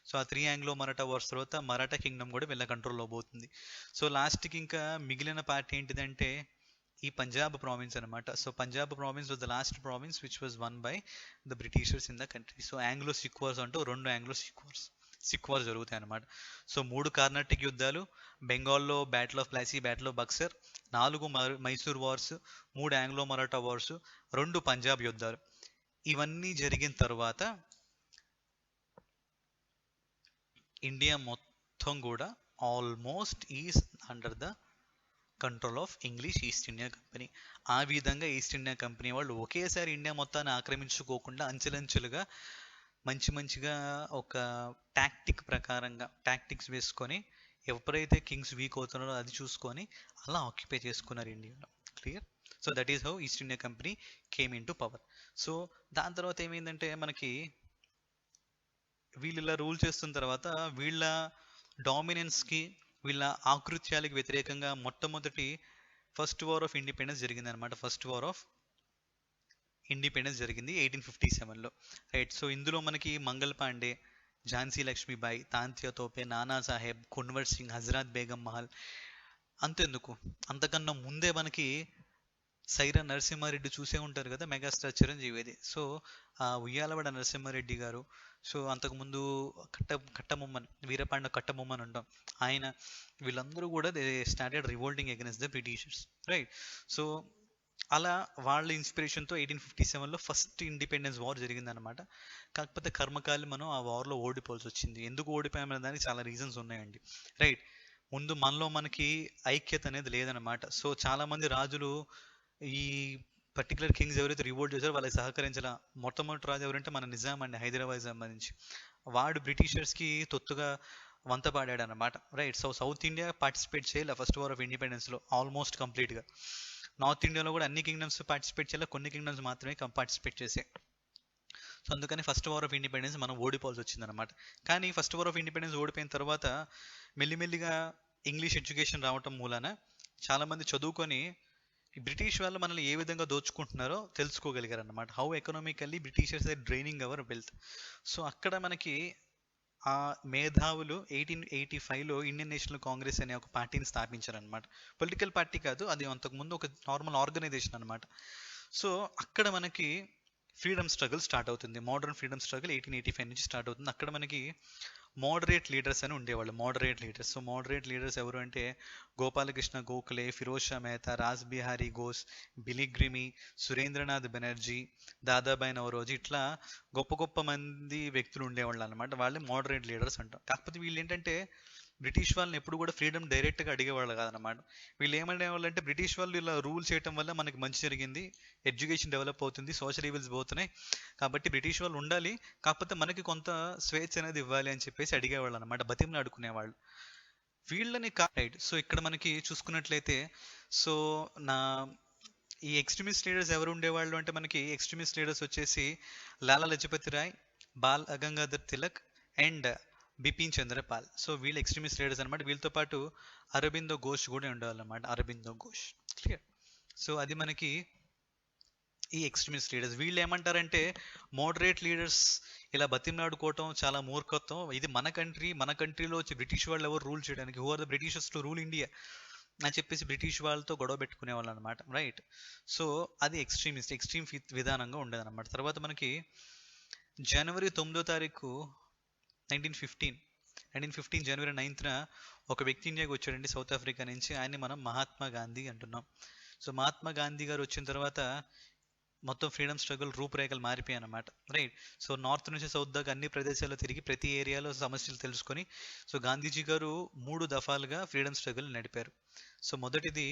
సో ఆ 3 ఆంగ్లో మరాఠా వార్స్ తర్వాత మరాఠా కింగ్డమ్ కూడా వీళ్ళ కంట్రోల్లో పోతుంది. సో లాస్ట్కి ఇంకా మిగిలిన పార్ట్ ఏంటిదంటే ఈ పంజాబ్ ప్రావిన్స్ అనమాట. So Punjab province was the last province which was won by the Britishers in the country. So Anglo Sikh wars అంటూ 2 ఆంగ్లో సిక్ వార్స్ జరుగుతాయి అనమాట. సో 3 కార్నాటిక్ యుద్ధాలు, బెంగాల్లో battle of Plassey, battle of Buxar, 4 Mysore wars, 3 Anglo Maratha wars, 2 Punjab యుద్ధాలు. ఇవన్నీ జరిగిన తర్వాత ఇండియా మొత్తం కూడా almost is under the control of English east India company. ఆ విధంగా ఈస్ట్ ఇండియా కంపెనీ వాళ్ళు ఒకేసారి ఇండియా మొత్తాన్ని ఆక్రమించుకోకుండా అంచెలంచెలుగా మంచిగా ఒక టాక్టిక్స్ వేసుకొని ఎవరైతే కింగ్స్ వీక్ అవుతున్నారో అది చూసుకొని అలా ఆక్యుపై చేసుకున్నారు ఇండియాలో. Clear? So that is how east India company came in to power. So దాని తర్వాత ఏమైందంటే మనకి వీళ్ళు ఇలా రూల్ చేస్తున్న తర్వాత వీళ్ళ డామినెన్స్కి, వీళ్ళ ఆకృత్యాలకు వ్యతిరేకంగా మొట్టమొదటి ఫస్ట్ వార్ ఆఫ్ ఇండిపెండెన్స్ జరిగింది అనమాట. ఫస్ట్ వార్ ఆఫ్ ఇండిపెండెన్స్ జరిగింది 1857లో. రైట్. సో ఇందులో మనకి మంగల్ పాండే, ఝాన్సీ లక్ష్మీబాయి, తాంత్యా తోపే, నానా సాహెబ్, కున్వర్ సింగ్, హజరత్ బేగం మహల్, అంతెందుకు అంతకన్నా ముందే మనకి సైరా నరసింహారెడ్డి చూసే ఉంటారు కదా, మెగాస్టార్ చిరంజీవిది. సో ఆ ఉయ్యాలవాడ నరసింహారెడ్డి గారు, సో అంతకుముందు కట్టబొమ్మన్, వీరపాండ కట్టబొమ్మన్ ఉంటాం ఆయన, వీళ్ళందరూ కూడా they started revolting against the Britishers. Right. So అలా వాళ్ళ ఇన్స్పిరేషన్తో 1857లో ఫస్ట్ ఇండిపెండెన్స్ వార్ జరిగిందనమాట. కాకపోతే కర్మకాలి మనం ఆ వార్లో ఓడిపోవాల్సి వచ్చింది. ఎందుకు ఓడిపోయామనే దానికి చాలా రీజన్స్ ఉన్నాయండి. రైట్. ముందు మనకి ఐక్యత అనేది లేదనమాట. సో చాలామంది రాజులు ఈ పర్టికులర్ కింగ్స్ ఎవరైతే రివోల్ట్ చేశారో వాళ్ళకి సహకరించాల. మొట్టమొదటి రాజు ఎవరంటే మన నిజాం అండి, హైదరాబాద్ సంబంధించి. వాడు బ్రిటిషర్స్కి తొత్తుగా వంత పాడాడు అనమాట. Right. So south India participate చేయాలి ఫస్ట్ వార్ ఆఫ్ ఇండిపెండెన్స్లో ఆల్మోస్ట్ కంప్లీట్గా. నార్త్ ఇండియాలో కూడా అన్ని కింగ్డమ్స్ పార్టిసిపేట్ చేయాలి, కొన్ని కింగ్డమ్స్ మాత్రమే పార్టిసిపేట్ చేసాయి. సో అందుకని ఫస్ట్ వార్ ఆఫ్ ఇండిపెండెన్స్ మనం ఓడిపోవాల్సి వచ్చిందనమాట. కానీ ఫస్ట్ వార్ ఆఫ్ ఇండిపెండెన్స్ ఓడిపోయిన తర్వాత మెల్లిమెల్లిగా ఇంగ్లీష్ ఎడ్యుకేషన్ రావటం మూలాన చాలామంది చదువుకొని బ్రిటిష్ వాళ్ళు మనల్ని ఏ విధంగా దోచుకుంటున్నారో తెలుసుకోగలిగారు అనమాట. How economically Britishers are draining our wealth. So అక్కడ మనకి ఆ మేధావులు 1885లో ఇండియన్ నేషనల్ కాంగ్రెస్ అనే ఒక పార్టీని స్థాపించారనమాట. పొలిటికల్ పార్టీ కాదు, అది అంతకుముందు ఒక నార్మల్ ఆర్గనైజేషన్ అనమాట. సో అక్కడ మనకి ఫ్రీడమ్ స్ట్రగుల్ స్టార్ట్ అవుతుంది. మోడర్న్ ఫ్రీడమ్ స్ట్రగుల్ 1885 నుంచి స్టార్ట్ అవుతుంది. అక్కడ మనకి మోడరేట్ లీడర్స్ అని ఉండేవాళ్ళు. Moderate leaders. So moderate leaders ఎవరు అంటే గోపాలకృష్ణ గోఖలే, ఫిరోజ్ షా మెహతా, రాస్ బిహారీ ఘోష్, బిలిగ్రిమి, సురేంద్రనాథ్ బెనర్జీ, దాదాబాయి నవరోజీ, ఇట్లా గొప్ప మంది వ్యక్తులు ఉండేవాళ్ళు అనమాట. వాళ్ళే మోడరేట్ లీడర్స్ అంటాం. కాకపోతే వీళ్ళు ఏంటంటే బ్రిటిష్ వాళ్ళని ఎప్పుడు కూడా ఫ్రీడమ్ డైరెక్ట్గా అడిగేవాళ్ళు కాదనమాట. వీళ్ళు ఏమనేవాళ్ళు అంటే బ్రిటిష్ వాళ్ళు ఇలా రూల్ చేయడం వల్ల మనకి మంచి జరిగింది, ఎడ్యుకేషన్ డెవలప్ అవుతుంది, సోషల్ ఈవిల్స్ పోతున్నాయి, కాబట్టి బ్రిటిష్ వాళ్ళు ఉండాలి, కాకపోతే మనకి కొంత స్వేచ్ఛ అనేది ఇవ్వాలి అని చెప్పేసి అడిగేవాళ్ళు అనమాట. బతిమని ఆడుకునేవాళ్ళు వీళ్ళని. రైట్. సో ఇక్కడ మనకి చూసుకున్నట్లయితే సో నా ఈ ఎక్స్ట్రీమిస్ట్ లీడర్స్ ఎవరు ఉండేవాళ్ళు అంటే మనకి ఎక్స్ట్రీమిస్ట్ లీడర్స్ వచ్చేసి లాలా లజపతి రాయ్, బాల్ గంగాధర్ తిలక్ అండ్ బిపిన్ చంద్రపాల్. సో వీళ్ళు ఎక్స్ట్రీమిస్ట్ లీడర్స్ అనమాట. వీళ్ళతో పాటు అరబిందో ఘోష్ కూడా ఉండేవాళ్ళన్నమాట. అరబిందో ఘోష్. క్లియర్? సో అది మనకి ఈ ఎక్స్ట్రీమిస్ట్ లీడర్స్. వీళ్ళు ఏమంటారంటే మోడరేట్ లీడర్స్ ఇలా బతిమలాడుకోవటం చాలా మూర్ఖత్వం, ఇది మన కంట్రీలో వచ్చి బ్రిటిష్ వాళ్ళు ఎవరు రూల్ చేయడానికి, who are the Britishers to rule India అని చెప్పేసి బ్రిటిష్ వాళ్ళతో గొడవ పెట్టుకునే వాళ్ళు అనమాట. రైట్. సో అది ఎక్స్ట్రీమ్ విధానంగా ఉండేదన్నమాట. తర్వాత మనకి జనవరి 9వ తారీఖు 1915 జనవరి 9న ఒక వ్యక్తి ఇండియాకి వచ్చాడండి, సౌత్ ఆఫ్రికా నుంచి. ఆయన్ని మనం మహాత్మా గాంధీ అంటున్నాం. సో మహాత్మా గాంధీ గారు వచ్చిన తర్వాత మొత్తం ఫ్రీడమ్ స్ట్రగుల్ రూపురేఖలు మారిపోయాయి అన్నమాట. రైట్. సో నార్త్ నుంచి సౌత్ దాకా అన్ని ప్రదేశాల్లో తిరిగి ప్రతి ఏరియాలో సమస్యలు తెలుసుకొని సో గాంధీజీ గారు 3 దఫాలుగా ఫ్రీడమ్ స్ట్రగుల్ నడిపారు. సో మొదటిది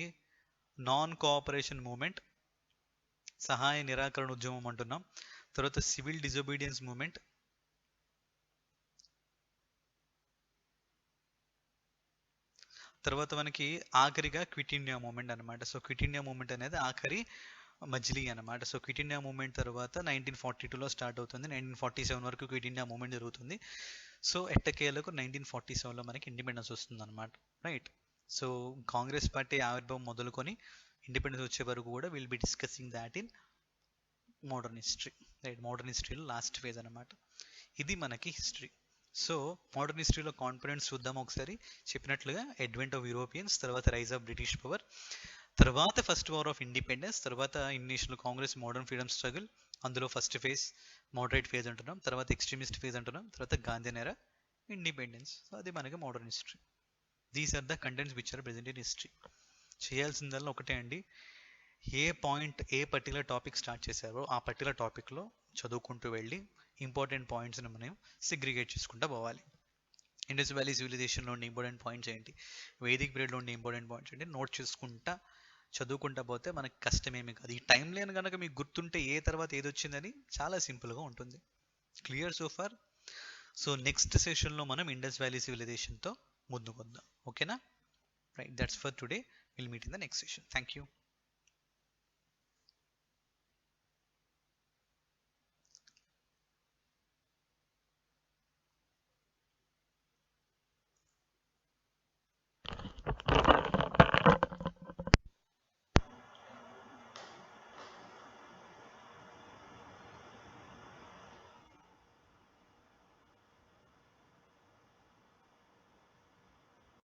నాన్ కోఆపరేషన్ మూమెంట్, సహాయ నిరాకరణ ఉద్యమం అంటున్నాం. తర్వాత సివిల్ డిజోబీడియన్స్ మూమెంట్, తర్వాత మనకి ఆఖరిగా క్విట్ ఇండియా మూమెంట్ అనమాట. సో క్విట్ ఇండియా మూమెంట్ అనేది ఆఖరి మజిలీ అనమాట. సో క్విట్ ఇండియా మూమెంట్ తర్వాత 1942లో స్టార్ట్ అవుతుంది. 1947 వరకు క్విట్ ఇండియా మూమెంట్ జరుగుతుంది. సో ఎట్టకేలకు 1947లో మనకి ఇండిపెండెన్స్ వస్తుంది అనమాట. రైట్. సో కాంగ్రెస్ పార్టీ ఆవిర్భావం మొదలుకొని ఇండిపెండెన్స్ వచ్చే వరకు కూడా will be discussing that in modern history. Right. Modern హిస్టరీలో లాస్ట్ ఫేజ్ అనమాట. ఇది మనకి హిస్టరీ. సో మోడర్న్ హిస్టరీలో కాన్ఫిడెన్స్ చూద్దాం ఒకసారి. చెప్పినట్లుగా అడ్వెంట్ ఆఫ్ యూరోపియన్స్, తర్వాత రైజ్ ఆఫ్ బ్రిటిష్ పవర్, తర్వాత ఫస్ట్ వార్ ఆఫ్ ఇండిపెండెన్స్, తర్వాత Indian national Congress, modern freedom struggle, అందులో ఫస్ట్ ఫేజ్ మోడరేట్ ఫేజ్ అంటున్నాం, తర్వాత ఎక్స్ట్రీమిస్ట్ ఫేజ్ అంటున్నాం, తర్వాత గాంధీ ఎరా, ఇండిపెండెన్స్. సో అది మనకి modern history. These are the contents which are present in history. చేయాల్సిందల్లా ఒకటే అండి, ఏ పాయింట్ ఏ పర్టికులర్ టాపిక్ స్టార్ట్ చేశారో ఆ పర్టికులర్ టాపిక్లో చదువుకుంటూ వెళ్ళి ఇంపార్టెంట్ పాయింట్స్ని మనం సిగ్రిగేట్ చేసుకుంటూ పోవాలి. ఇండస్ వ్యాలీ సివిలైజేషన్లో ఉండే ఇంపార్టెంట్ పాయింట్స్ ఏంటి, వేదిక్ పీరియడ్లో ఉండే ఇంపార్టెంట్ పాయింట్స్ ఏంటి, నోట్ చేసుకుంటా చదువుకుంటా పోతే మనకు కష్టమేమి కాదు. ఈ టైం లైన్ కనుక మీకు గుర్తుంటే ఏ తర్వాత ఏది వచ్చిందని చాలా సింపుల్గా ఉంటుంది. Clear so far? So next సెషన్లో మనం ఇండస్ వ్యాలీ సివిలైజేషన్తో ముందుకు వద్దాం. ఓకేనా? Right, that's for today. Will meet in the next session. Thank you.